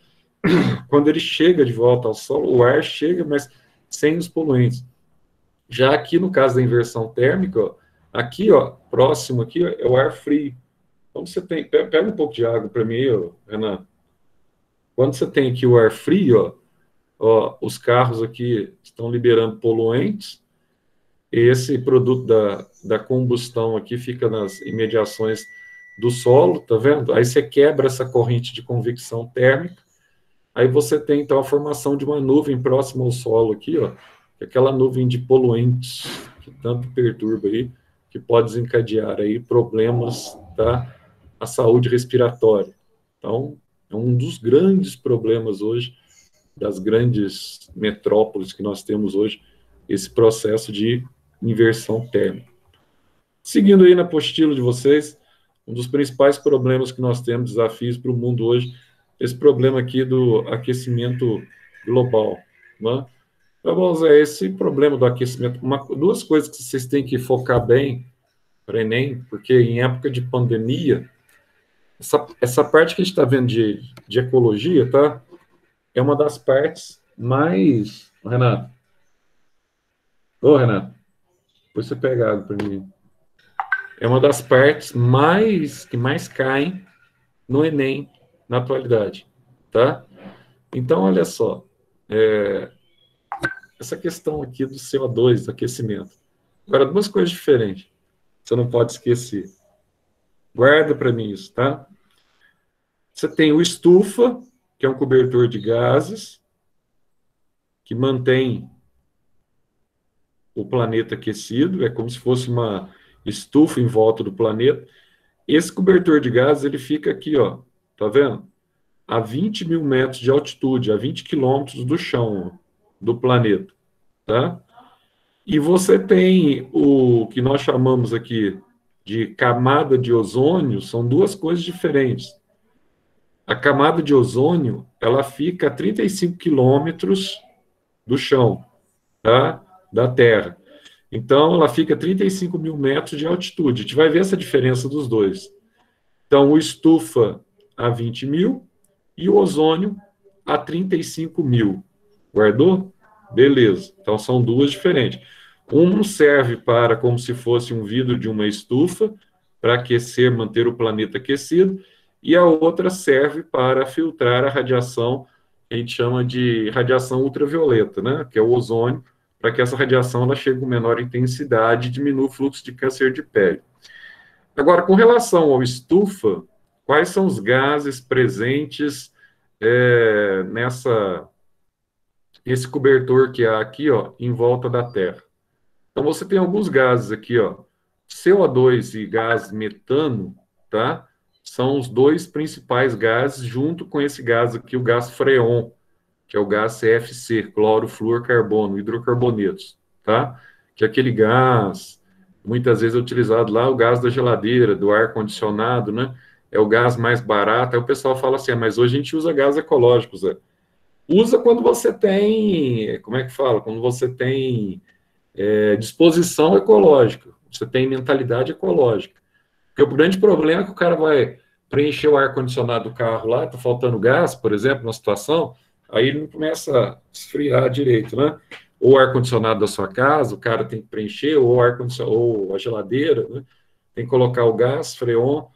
A: quando ele chega de volta ao solo, o ar chega, mas sem os poluentes. Já aqui no caso da inversão térmica, ó, aqui, ó, próximo aqui, ó, é o ar frio. Então você tem, pega um pouco de água para mim, ó, Renan. Quando você tem aqui o ar frio, ó, os carros aqui estão liberando poluentes. Esse produto da combustão aqui fica nas imediações do solo, tá vendo? Aí você quebra essa corrente de convecção térmica. Aí você tem, então, a formação de uma nuvem próxima ao solo aqui, ó, aquela nuvem de poluentes que tanto perturba aí, que pode desencadear aí problemas, tá? A saúde respiratória. Então, é um dos grandes problemas hoje, das grandes metrópoles que nós temos hoje, esse processo de inversão térmica. Seguindo aí na apostila de vocês, um dos principais problemas que nós temos, desafios para o mundo hoje, esse problema aqui do aquecimento global, né? Tá bom, Zé, esse problema do aquecimento, duas coisas que vocês têm que focar bem para Enem, porque em época de pandemia, essa parte que a gente está vendo de ecologia, tá? É uma das partes mais. Renato, ô Renato, depois você pega água para mim. É uma das partes que mais caem no Enem na atualidade, tá? Então, olha só, essa questão aqui do CO2, do aquecimento. Agora, duas coisas diferentes, você não pode esquecer. Guarda para mim isso, tá? Você tem o estufa, que é um cobertor de gases, que mantém o planeta aquecido, é como se fosse uma estufa em volta do planeta. Esse cobertor de gases, ele fica aqui, ó, tá vendo? A 20 mil metros de altitude, a 20 quilômetros do chão do planeta, tá? E você tem o que nós chamamos aqui de camada de ozônio, são duas coisas diferentes. A camada de ozônio, ela fica a 35 quilômetros do chão, tá? Da Terra. Então, ela fica a 35 mil metros de altitude. A gente vai ver essa diferença dos dois. Então, o estufa a 20 mil e o ozônio a 35 mil. Guardou? Beleza. Então, são duas diferentes. Um serve para como se fosse um vidro de uma estufa, para aquecer, manter o planeta aquecido, e a outra serve para filtrar a radiação, que a gente chama de radiação ultravioleta, né? Que é o ozônio, para que essa radiação ela chegue com menor intensidade e diminua o fluxo de câncer de pele. Agora, com relação ao estufa, quais são os gases presentes esse cobertor que há aqui, ó, em volta da Terra? Então, você tem alguns gases aqui, ó, CO2 e gás metano, tá? São os dois principais gases, junto com esse gás aqui, o gás freon, que é o gás CFC, clorofluorcarbono, hidrocarbonetos, tá? Que é aquele gás, muitas vezes é utilizado lá, o gás da geladeira, do ar-condicionado, né? É o gás mais barato. Aí o pessoal fala assim, mas hoje a gente usa gás ecológico, Zé. Usa quando você tem, como é que fala? Quando você tem disposição ecológica, você tem mentalidade ecológica. Porque o grande problema é que o cara vai preencher o ar-condicionado do carro lá, está faltando gás, por exemplo, na situação, aí ele não começa a esfriar direito, né? Ou o ar-condicionado da sua casa, o cara tem que preencher, ou a geladeira, né? Tem que colocar o gás, freon.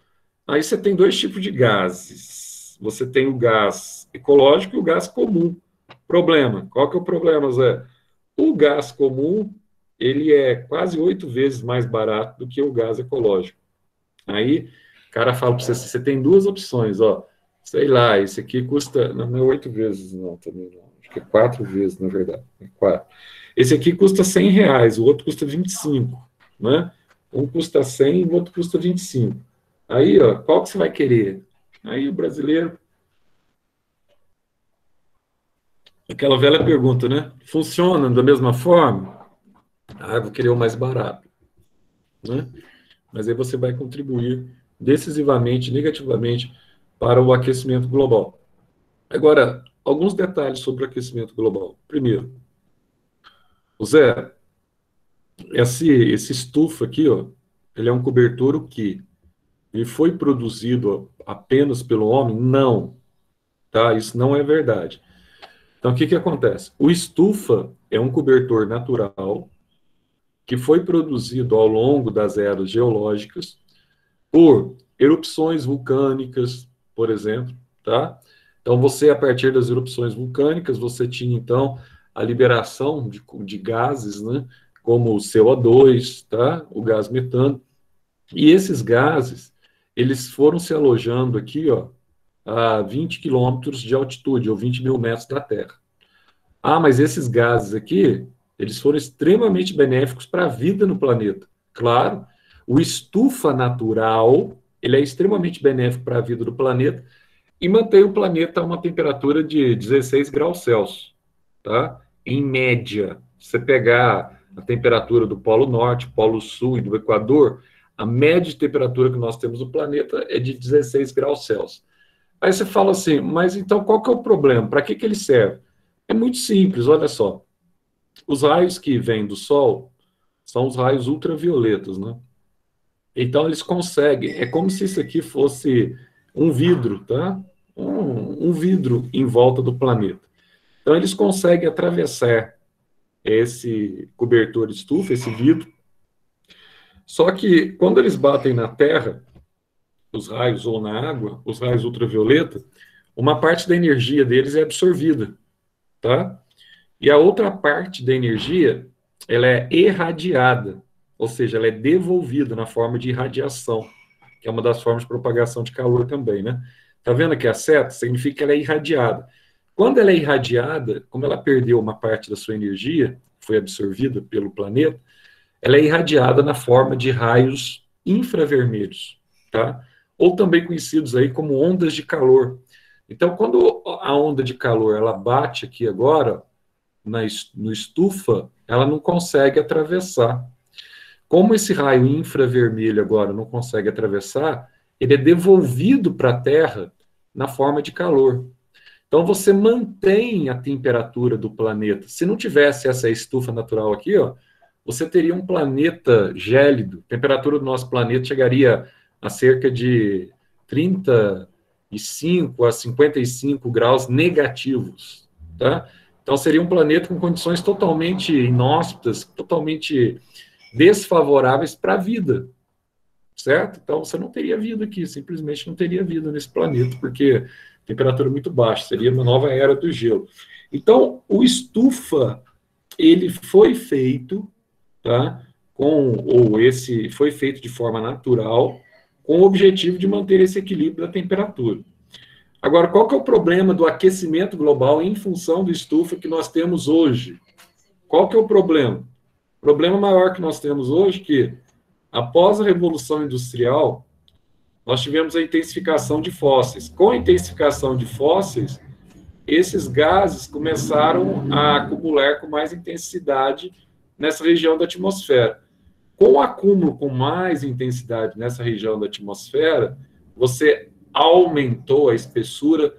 A: Aí você tem dois tipos de gases. Você tem o gás ecológico e o gás comum. Problema. Qual que é o problema, Zé? O gás comum, ele é quase 8 vezes mais barato do que o gás ecológico. Aí, o cara fala para você, você tem duas opções, ó. Sei lá, esse aqui custa. Não é 8 vezes, não, também não. Acho que é 4 vezes, na verdade. É 4. Esse aqui custa R$ 100, o outro custa 25, né? Um custa 100 e o outro custa 25. Aí, ó, qual que você vai querer? Aí o brasileiro. Aquela velha pergunta, né? Funciona da mesma forma? Ah, eu vou querer o mais barato, né? Mas aí você vai contribuir decisivamente, negativamente, para o aquecimento global. Agora, alguns detalhes sobre o aquecimento global. Primeiro, o Zé, esse estufa aqui, ó, ele é um cobertor o quê? Ele foi produzido apenas pelo homem? Não, tá? Isso não é verdade. Então, o que que acontece? O estufa é um cobertor natural que foi produzido ao longo das eras geológicas por erupções vulcânicas, por exemplo, tá? Então, você, a partir das erupções vulcânicas, você tinha, então, a liberação de gases, né? Como o CO2, tá? O gás metano. E esses gases, eles foram se alojando aqui, ó, a 20 quilômetros de altitude, ou 20 mil metros da Terra. Ah, mas esses gases aqui, eles foram extremamente benéficos para a vida no planeta. Claro, o estufa natural, ele é extremamente benéfico para a vida do planeta e mantém o planeta a uma temperatura de 16 graus Celsius, tá? Em média, se você pegar a temperatura do Polo Norte, Polo Sul e do Equador, a média de temperatura que nós temos no planeta é de 16 graus Celsius. Aí você fala assim, mas então qual que é o problema? Para que que ele serve? É muito simples, olha só. Os raios que vêm do Sol são os raios ultravioletas, né? Então eles conseguem, é como se isso aqui fosse um vidro, tá? Um vidro em volta do planeta. Então eles conseguem atravessar esse cobertor estufa, esse vidro, só que quando eles batem na Terra, os raios ou na água, os raios ultravioleta, uma parte da energia deles é absorvida, tá? E a outra parte da energia, ela é irradiada, ou seja, ela é devolvida na forma de irradiação, que é uma das formas de propagação de calor também, né? Tá vendo aqui a seta? Significa que ela é irradiada. Quando ela é irradiada, como ela perdeu uma parte da sua energia, foi absorvida pelo planeta, ela é irradiada na forma de raios infravermelhos, tá? Ou também conhecidos aí como ondas de calor. Então, quando a onda de calor ela bate aqui agora no estufa, ela não consegue atravessar. Como esse raio infravermelho agora não consegue atravessar, ele é devolvido para a Terra na forma de calor. Então você mantém a temperatura do planeta. Se não tivesse essa estufa natural aqui, ó, você teria um planeta gélido. A temperatura do nosso planeta chegaria a cerca de 35 a 55 graus negativos, tá? Então seria um planeta com condições totalmente inóspitas, totalmente desfavoráveis para a vida, certo? Então você não teria vida aqui, simplesmente não teria vida nesse planeta, porque a temperatura é muito baixa, seria uma nova era do gelo. Então, o estufa, ele foi feito, tá? Foi feito de forma natural, com o objetivo de manter esse equilíbrio da temperatura. Agora, qual que é o problema do aquecimento global em função do estufa que nós temos hoje? Qual que é o problema? O problema maior que nós temos hoje é que, após a Revolução Industrial, nós tivemos a intensificação de fósseis. Com a intensificação de fósseis, esses gases começaram a acumular com mais intensidade nessa região da atmosfera. Com o acúmulo com mais intensidade nessa região da atmosfera, você aumentou a espessura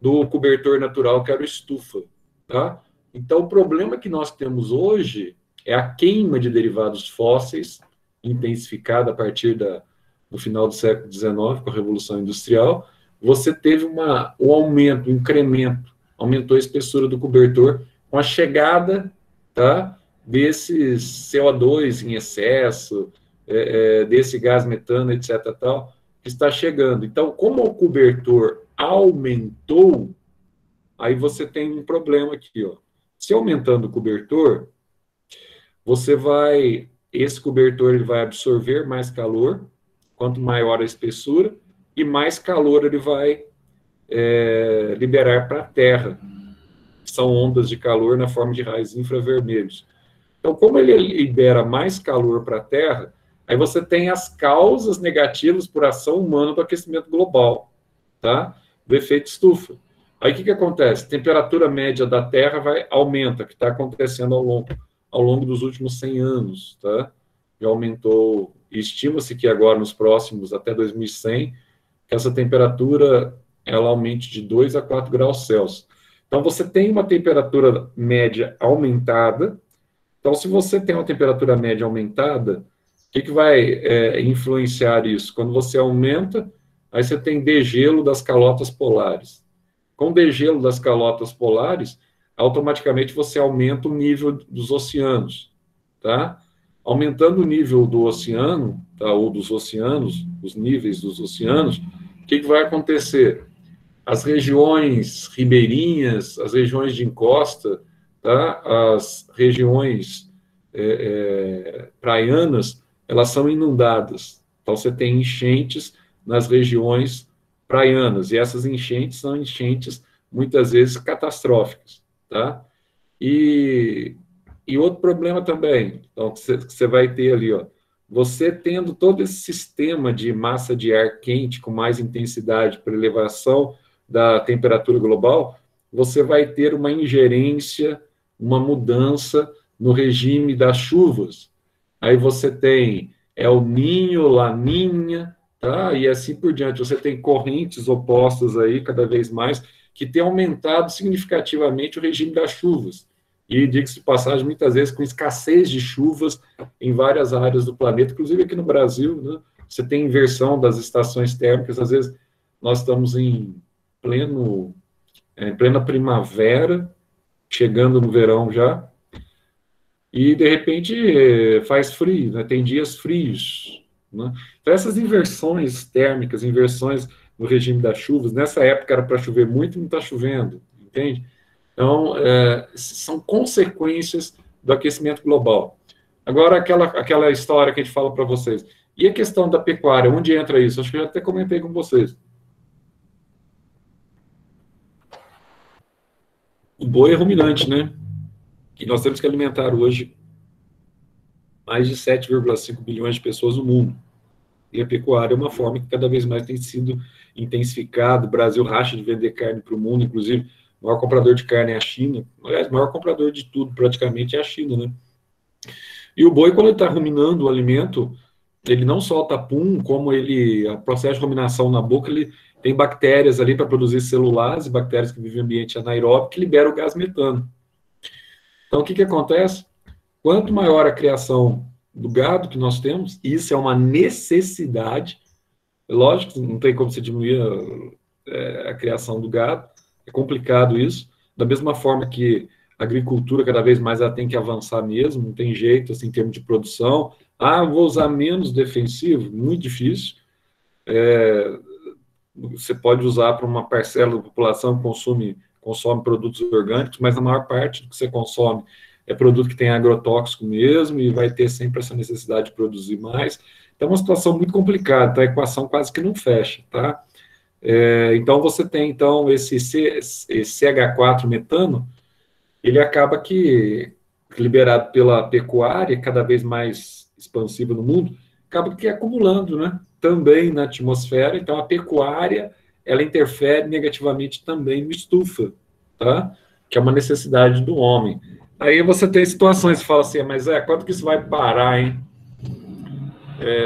A: do cobertor natural, que era o estufa, tá? Então, o problema que nós temos hoje é a queima de derivados fósseis, intensificada a partir do final do século XIX, com a Revolução Industrial. Você teve um aumento, um incremento, aumentou a espessura do cobertor com a chegada, tá, desses CO2 em excesso, desse gás metano, etc., tal, que está chegando. Então, como o cobertor aumentou, aí você tem um problema aqui, ó. Se aumentando o cobertor, esse cobertor ele vai absorver mais calor, quanto maior a espessura, e mais calor ele vai liberar para a Terra. São ondas de calor na forma de raios infravermelhos. Então, como ele libera mais calor para a Terra, aí você tem as causas negativas por ação humana do aquecimento global, tá? Do efeito estufa. Aí o que acontece? A temperatura média da Terra aumenta, que está acontecendo ao longo dos últimos 100 anos, tá? Já aumentou, estima-se que agora nos próximos, até 2100, que essa temperatura ela aumente de 2 a 4 graus Celsius. Então você tem uma temperatura média aumentada. Então, se você tem uma temperatura média aumentada, o que vai influenciar isso? Quando você aumenta, aí você tem degelo das calotas polares. Com o degelo das calotas polares, automaticamente você aumenta o nível dos oceanos, tá? Aumentando o nível do oceano, tá, ou dos oceanos, os níveis dos oceanos, o que vai acontecer? As regiões ribeirinhas, as regiões de encosta, tá, as regiões praianas, elas são inundadas. Então, você tem enchentes nas regiões praianas, e essas enchentes são enchentes, muitas vezes, catastróficas, tá? E outro problema também, então, que você vai ter ali, ó, você tendo todo esse sistema de massa de ar quente com mais intensidade para elevação da temperatura global, você vai ter uma ingerência, uma mudança no regime das chuvas. Aí você tem El Niño, Laninha, tá? E assim por diante. Você tem correntes opostas aí, cada vez mais, que têm aumentado significativamente o regime das chuvas. e, diga-se de passagem, muitas vezes com escassez de chuvas em várias áreas do planeta, inclusive aqui no Brasil, né? Você tem inversão das estações térmicas, às vezes nós estamos em plena primavera, chegando no verão já, e de repente faz frio, né? Tem dias frios, né? Então essas inversões térmicas, inversões no regime das chuvas, nessa época era para chover muito e não está chovendo, entende? Então, são consequências do aquecimento global. Agora, aquela história que a gente fala para vocês. E a questão da pecuária, onde entra isso? Acho que eu já até comentei com vocês. O boi é ruminante, né? E nós temos que alimentar hoje mais de 7,5 bilhões de pessoas no mundo. E a pecuária é uma forma que cada vez mais tem sido intensificada. O Brasil racha de vender carne para o mundo, inclusive, o maior comprador de carne é a China. Aliás, o maior comprador de tudo, praticamente, é a China, né? E o boi, quando ele está ruminando o alimento, ele não solta pum, como o processo de ruminação na boca, ele tem bactérias ali para produzir celulases, bactérias que vivem em ambiente anaeróbico, que liberam o gás metano. Então, o que acontece? Quanto maior a criação do gado que nós temos, isso é uma necessidade, lógico que não tem como você diminuir a criação do gado, é complicado isso, da mesma forma que a agricultura cada vez mais ela tem que avançar mesmo, não tem jeito assim, em termos de produção. Vou usar menos defensivo, muito difícil. Você pode usar para uma parcela da população que consome produtos orgânicos, mas a maior parte do que você consome é produto que tem agrotóxico mesmo e vai ter sempre essa necessidade de produzir mais. Então, é uma situação muito complicada, tá? A equação quase que não fecha, tá? Então, você tem, então, esse CH4 metano, ele acaba que, liberado pela pecuária, cada vez mais expansiva no mundo, acaba que acumulando, né? Também na atmosfera. Então, a pecuária, ela interfere negativamente também no estufa, tá? Que é uma necessidade do homem. Aí você tem situações que fala assim, mas quando que isso vai parar, hein?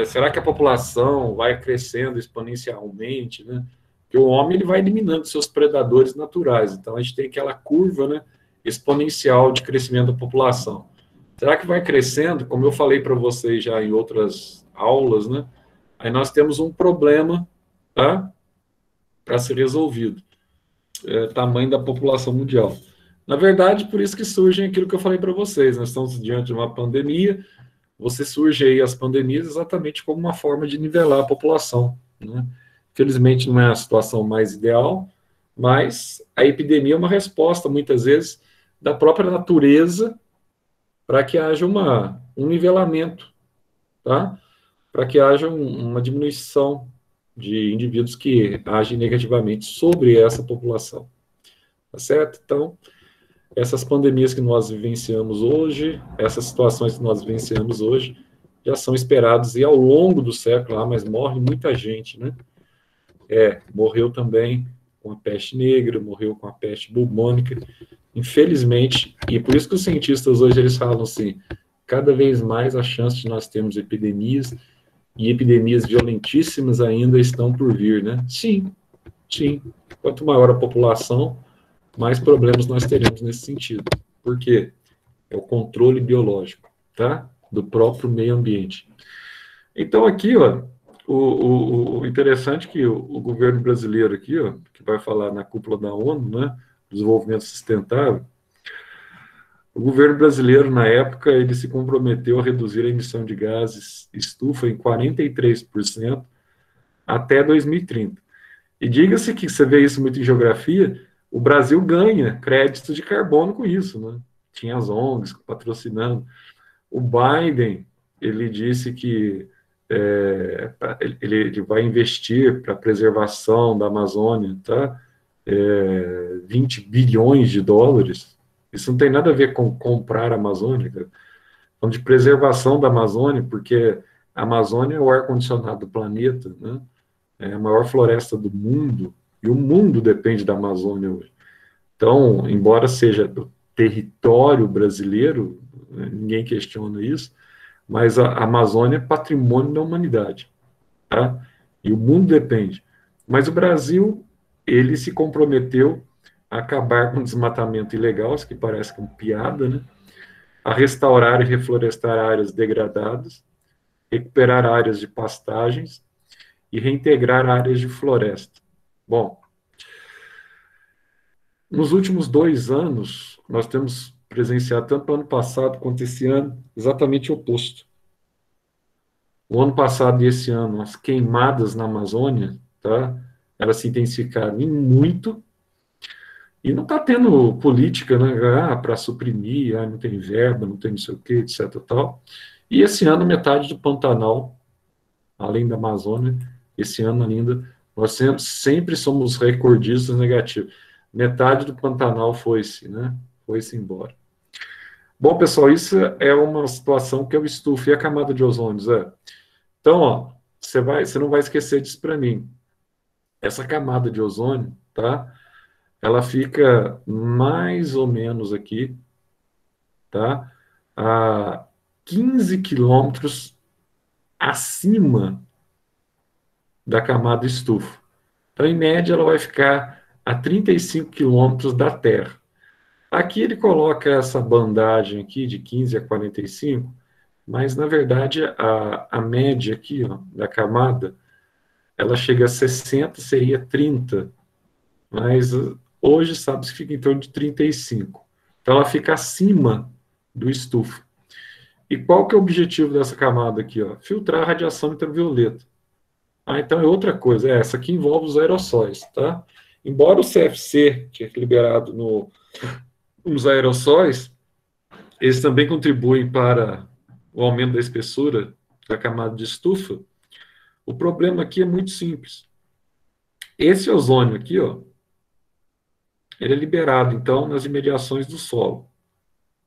A: Será que a população vai crescendo exponencialmente, né? Porque o homem ele vai eliminando seus predadores naturais. Então, a gente tem aquela curva, né, exponencial de crescimento da população. Será que vai crescendo? Como eu falei para vocês já em outras aulas, né? Aí nós temos um problema, tá? Para ser resolvido. Tamanho da população mundial. Na verdade, por isso que surge aquilo que eu falei para vocês. Nós estamos diante de uma pandemia. Você surge aí as pandemias exatamente como uma forma de nivelar a população, né? Felizmente não é a situação mais ideal, mas a epidemia é uma resposta, muitas vezes, da própria natureza para que haja um nivelamento, tá? Para que haja uma diminuição de indivíduos que agem negativamente sobre essa população, tá certo? Então, essas pandemias que nós vivenciamos hoje, essas situações que nós vivenciamos hoje, já são esperadas e ao longo do século, mas morre muita gente, né? Morreu também com a peste negra, morreu com a peste bubônica, infelizmente, e por isso que os cientistas hoje eles falam assim, cada vez mais a chance de nós termos epidemias, e epidemias violentíssimas ainda estão por vir, né? Sim. Quanto maior a população, mais problemas nós teremos nesse sentido. Por quê? É o controle biológico, tá? Do próprio meio ambiente. Então, aqui, ó, o interessante é que o governo brasileiro aqui, ó, que vai falar na cúpula da ONU, né? Desenvolvimento Sustentável, o governo brasileiro, na época, ele se comprometeu a reduzir a emissão de gases estufa em 43% até 2030. E diga-se que você vê isso muito em geografia, o Brasil ganha créditos de carbono com isso, né? Tinha as ONGs patrocinando. O Biden, ele disse que ele vai investir para a preservação da Amazônia, tá? 20 bilhões de dólares. Isso não tem nada a ver com comprar a Amazônia, cara. Falando de preservação da Amazônia, porque a Amazônia é o ar-condicionado do planeta, né? É a maior floresta do mundo, e o mundo depende da Amazônia hoje. Então, embora seja do território brasileiro, ninguém questiona isso, mas a Amazônia é patrimônio da humanidade, tá? E o mundo depende. Mas o Brasil, ele se comprometeu acabar com o desmatamento ilegal, isso que parece que é uma piada, né? A restaurar e reflorestar áreas degradadas, recuperar áreas de pastagens e reintegrar áreas de floresta. Bom, nos últimos 2 anos, nós temos presenciado, tanto no ano passado quanto esse ano, exatamente o oposto. O ano passado e esse ano, as queimadas na Amazônia, tá? Elas se intensificaram em muito, e não está tendo política, né, para suprimir, não tem verba, não tem não sei o quê, etc. Tal. E esse ano, metade do Pantanal, além da Amazônia, esse ano ainda, nós sempre somos recordistas negativos. Metade do Pantanal foi-se, né? Foi-se embora. Bom, pessoal, isso é uma situação que eu estufa. E a camada de ozônio, Zé? Então, ó, você não vai esquecer disso para mim. Essa camada de ozônio, tá? Ela fica mais ou menos aqui, tá? A 15 quilômetros acima da camada estufa. Então, em média, ela vai ficar a 35 quilômetros da Terra. Aqui ele coloca essa bandagem aqui de 15 a 45, mas, na verdade, a média aqui, ó, da camada, ela chega a 60, seria 30, mas hoje sabe-se que fica em torno de 35. Então, ela fica acima do estufa. E qual que é o objetivo dessa camada aqui? Ó? Filtrar a radiação ultravioleta. Então é outra coisa. Essa aqui envolve os aerossóis, tá? Embora o CFC, que é liberado nos aerossóis, eles também contribuem para o aumento da espessura da camada de estufa. O problema aqui é muito simples. Esse ozônio aqui, ó, ele é liberado, então, nas imediações do solo,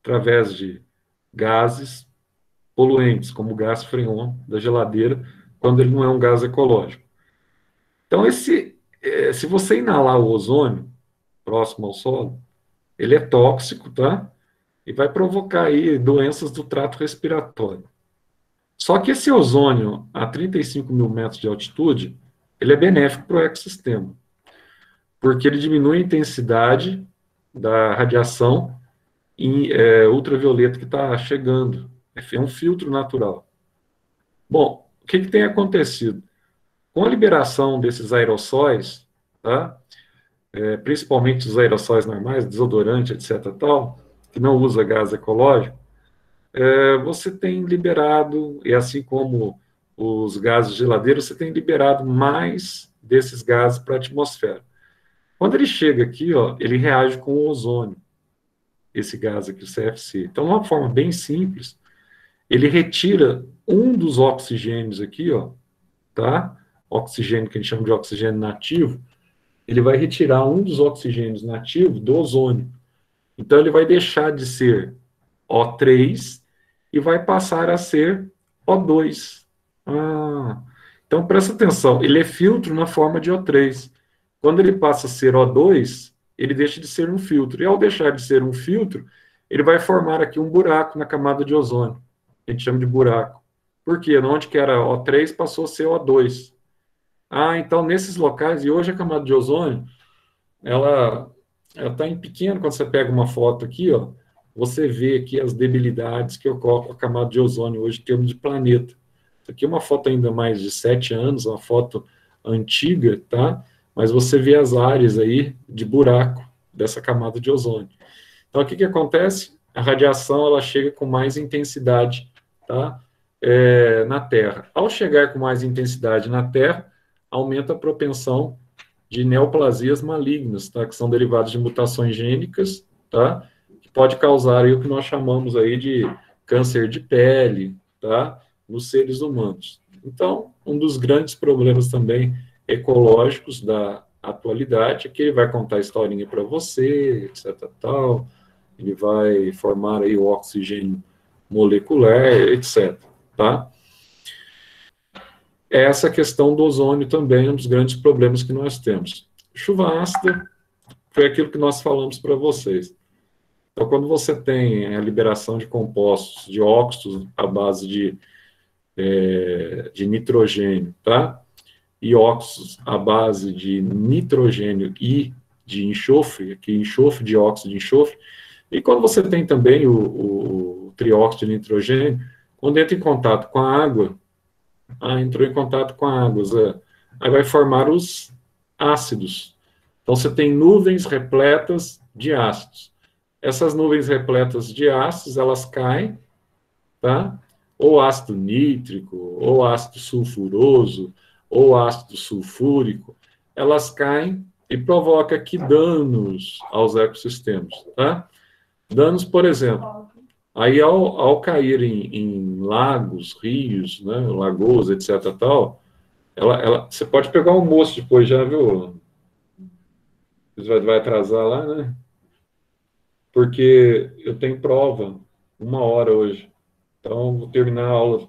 A: através de gases poluentes, como o gás freon da geladeira, quando ele não é um gás ecológico. Então, se você inalar o ozônio próximo ao solo, ele é tóxico, tá? E vai provocar aí doenças do trato respiratório. Só que esse ozônio, a 35 mil metros de altitude, ele é benéfico para o ecossistema, porque ele diminui a intensidade da radiação ultravioleta que está chegando. É um filtro natural. Bom, o que tem acontecido? Com a liberação desses aerossóis, tá? Principalmente os aerossóis normais, desodorante, etc., tal, que não usa gás ecológico, você tem liberado, e assim como os gases de geladeira, você tem liberado mais desses gases para a atmosfera. Quando ele chega aqui, ó, ele reage com o ozônio, esse gás aqui, o CFC. Então, de uma forma bem simples, ele retira um dos oxigênios aqui, ó, tá? Oxigênio que a gente chama de oxigênio nativo, ele vai retirar um dos oxigênios nativos do ozônio. Então, ele vai deixar de ser O3 e vai passar a ser O2. Então, presta atenção, ele é filtro na forma de O3. Quando ele passa a ser O2, ele deixa de ser um filtro. E ao deixar de ser um filtro, ele vai formar aqui um buraco na camada de ozônio. A gente chama de buraco. Por quê? Onde que era O3 passou a ser O2. Então nesses locais, e hoje a camada de ozônio, ela está em pequeno, quando você pega uma foto aqui, ó, você vê aqui as debilidades que ocorrem com a camada de ozônio hoje em termos de planeta. Isso aqui é uma foto ainda mais de 7 anos, uma foto antiga, tá? Mas você vê as áreas aí de buraco dessa camada de ozônio. Então, o que acontece? A radiação, ela chega com mais intensidade, tá? Na Terra. Ao chegar com mais intensidade na Terra, aumenta a propensão de neoplasias malignas, tá? Que são derivadas de mutações gênicas, tá? Que pode causar aí o que nós chamamos aí de câncer de pele, tá? Nos seres humanos. Então, um dos grandes problemas também ecológicos da atualidade é que ele vai contar a historinha para você, etc, tal, ele vai formar aí o oxigênio molecular, etc, tá? Essa questão do ozônio também é um dos grandes problemas que nós temos. Chuva ácida foi aquilo que nós falamos para vocês. Então, quando você tem a liberação de compostos, de óxidos à base de nitrogênio, tá? E óxidos à base de nitrogênio e de enxofre, aqui enxofre, dióxido de enxofre, e quando você tem também o trióxido de nitrogênio, quando entra em contato com a água, entrou em contato com a água, aí vai formar os ácidos. Então você tem nuvens repletas de ácidos. Essas nuvens repletas de ácidos, elas caem, tá? Ou ácido nítrico, ou ácido sulfuroso, ou ácido sulfúrico, elas caem e provocam aqui danos aos ecossistemas, tá? Danos, por exemplo, aí ao cair em lagos, rios, né, lagoas, etc. tal, você pode pegar um almoço depois já, viu? Você vai atrasar lá, né? Porque eu tenho prova 1 hora hoje. Então, vou terminar a aula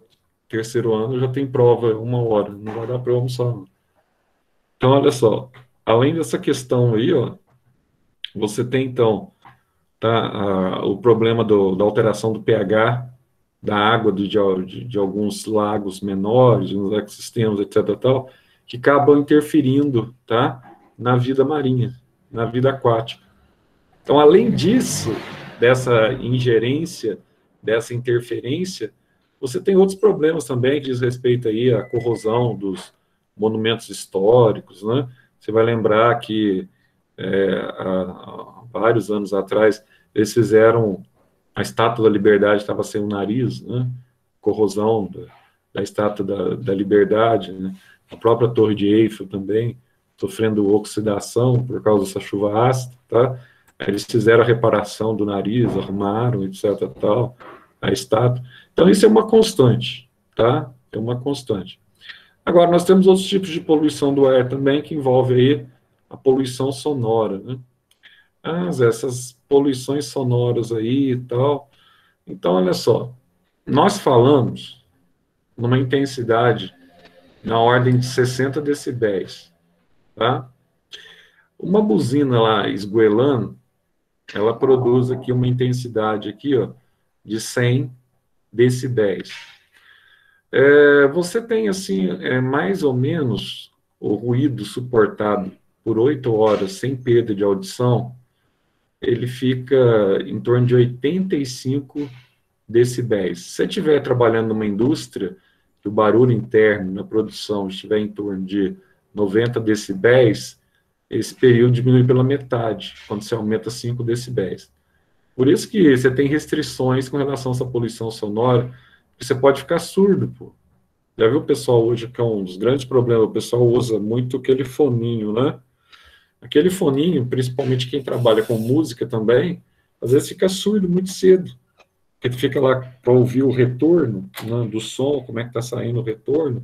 A: terceiro ano, já tem prova 1 hora. Não vai dar para eu almoçar. Não. Então, olha só. Além dessa questão aí, ó, você tem, então, tá, o problema da alteração do pH da água de alguns lagos menores, nos ecossistemas, etc. tal, que acabam interferindo, tá, na vida marinha, na vida aquática. Então, além disso, dessa ingerência, dessa interferência, você tem outros problemas também que diz respeito aí à corrosão dos monumentos históricos, né? Você vai lembrar que há vários anos atrás eles fizeram a Estátua da Liberdade estava sem o nariz, né? Corrosão da Estátua da Liberdade, né? A própria Torre de Eiffel também sofrendo oxidação por causa dessa chuva ácida, tá? Aí eles fizeram a reparação do nariz, arrumaram, etc, tal, a estátua. Então isso é uma constante, tá? É uma constante. Agora nós temos outros tipos de poluição do ar também que envolve aí a poluição sonora, né? Zé, essas poluições sonoras aí e tal. Então, olha só, nós falamos numa intensidade na ordem de 60 decibéis, tá? Uma buzina lá esgoelando, ela produz aqui uma intensidade aqui, ó, de 100 decibéis. Você tem, assim, mais ou menos o ruído suportado por 8 horas sem perda de audição, ele fica em torno de 85 decibéis. Se você estiver trabalhando numa indústria, que o barulho interno na produção estiver em torno de 90 decibéis, esse período diminui pela metade, quando você aumenta 5 decibéis. Por isso que você tem restrições com relação a essa poluição sonora, que você pode ficar surdo, pô. Já viu o pessoal hoje, que é um dos grandes problemas, o pessoal usa muito aquele foninho, né? Aquele foninho, principalmente quem trabalha com música também, às vezes fica surdo muito cedo, porque tu fica lá para ouvir o retorno, né, do som, como é que está saindo o retorno,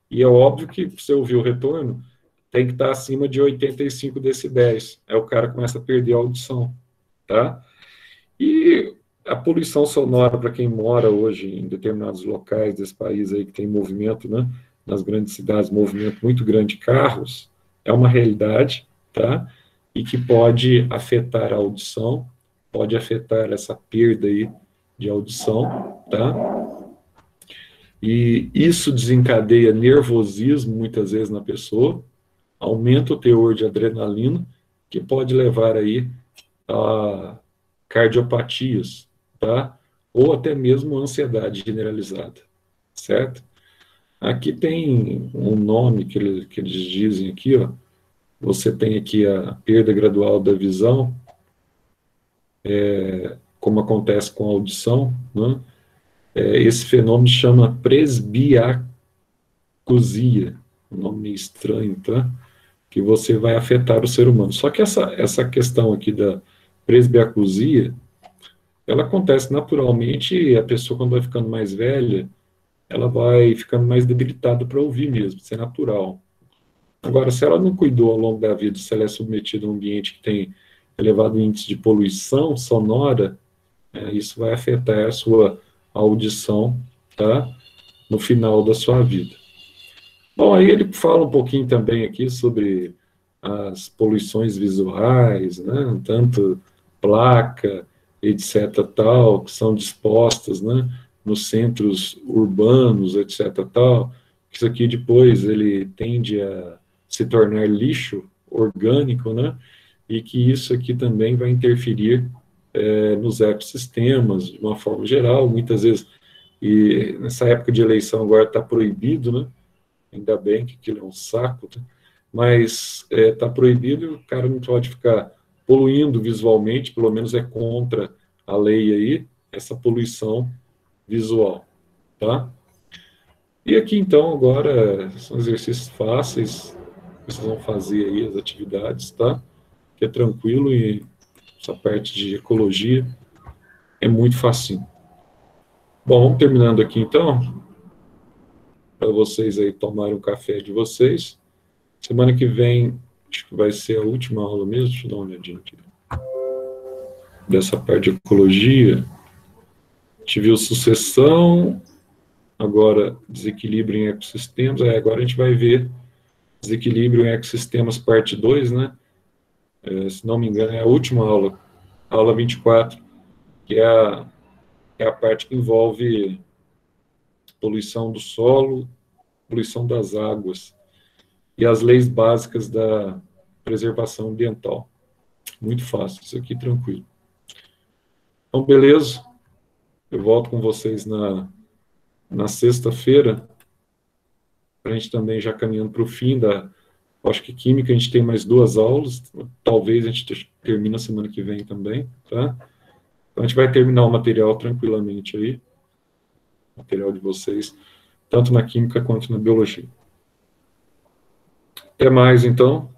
A: e é óbvio que para você ouvir o retorno, tem que estar acima de 85 decibéis, aí o cara começa a perder a audição, tá? E a poluição sonora, para quem mora hoje em determinados locais desse país aí, que tem movimento, né, nas grandes cidades, movimento muito grande de carros, é uma realidade, tá? E que pode afetar a audição, pode afetar essa perda aí de audição, tá? E isso desencadeia nervosismo, muitas vezes, na pessoa, aumenta o teor de adrenalina, que pode levar aí a cardiopatias, tá? Ou até mesmo ansiedade generalizada, certo? Aqui tem um nome que eles dizem aqui, ó, você tem aqui a perda gradual da visão, como acontece com a audição, né? Esse fenômeno chama presbiacusia, um nome meio estranho, tá? Que você vai afetar o ser humano. Só que essa questão aqui da presbiacusia, ela acontece naturalmente e a pessoa, quando vai ficando mais velha, ela vai ficando mais debilitada para ouvir mesmo, isso é natural. Agora, se ela não cuidou ao longo da vida, se ela é submetida a um ambiente que tem elevado índice de poluição sonora, isso vai afetar a sua audição, tá? No final da sua vida. Bom, aí ele fala um pouquinho também aqui sobre as poluições visuais, né? Tanto placa, etc. tal, que são dispostas, né? Nos centros urbanos, etc. tal. Isso aqui depois ele tende a se tornar lixo orgânico, né? e que isso aqui também vai interferir nos ecossistemas, de uma forma geral, muitas vezes, e nessa época de eleição agora está proibido, né? Ainda bem que aquilo é um saco, né? Mas está proibido e o cara não pode ficar poluindo visualmente, pelo menos é contra a lei aí, essa poluição visual, tá? E aqui, então, agora, são exercícios fáceis, vocês vão fazer aí as atividades, tá? Que é tranquilo e essa parte de ecologia é muito facinho. Bom, vamos terminando aqui, então, para vocês aí tomarem o café de vocês. Semana que vem, acho que vai ser a última aula mesmo, deixa eu dar uma olhadinha aqui. Dessa parte de ecologia. A gente viu sucessão, agora desequilíbrio em ecossistemas, agora a gente vai ver desequilíbrio em ecossistemas parte 2, né? Se não me engano, é a última aula, aula 24, que é a parte que envolve poluição do solo, poluição das águas e as leis básicas da preservação ambiental. Muito fácil, isso aqui tranquilo. Então, beleza, eu volto com vocês na sexta-feira, para a gente também já caminhando para o fim da. Acho que química a gente tem mais 2 aulas, talvez a gente termine a semana que vem também, tá? Então a gente vai terminar o material tranquilamente aí, o material de vocês, tanto na química quanto na biologia. Até mais, então.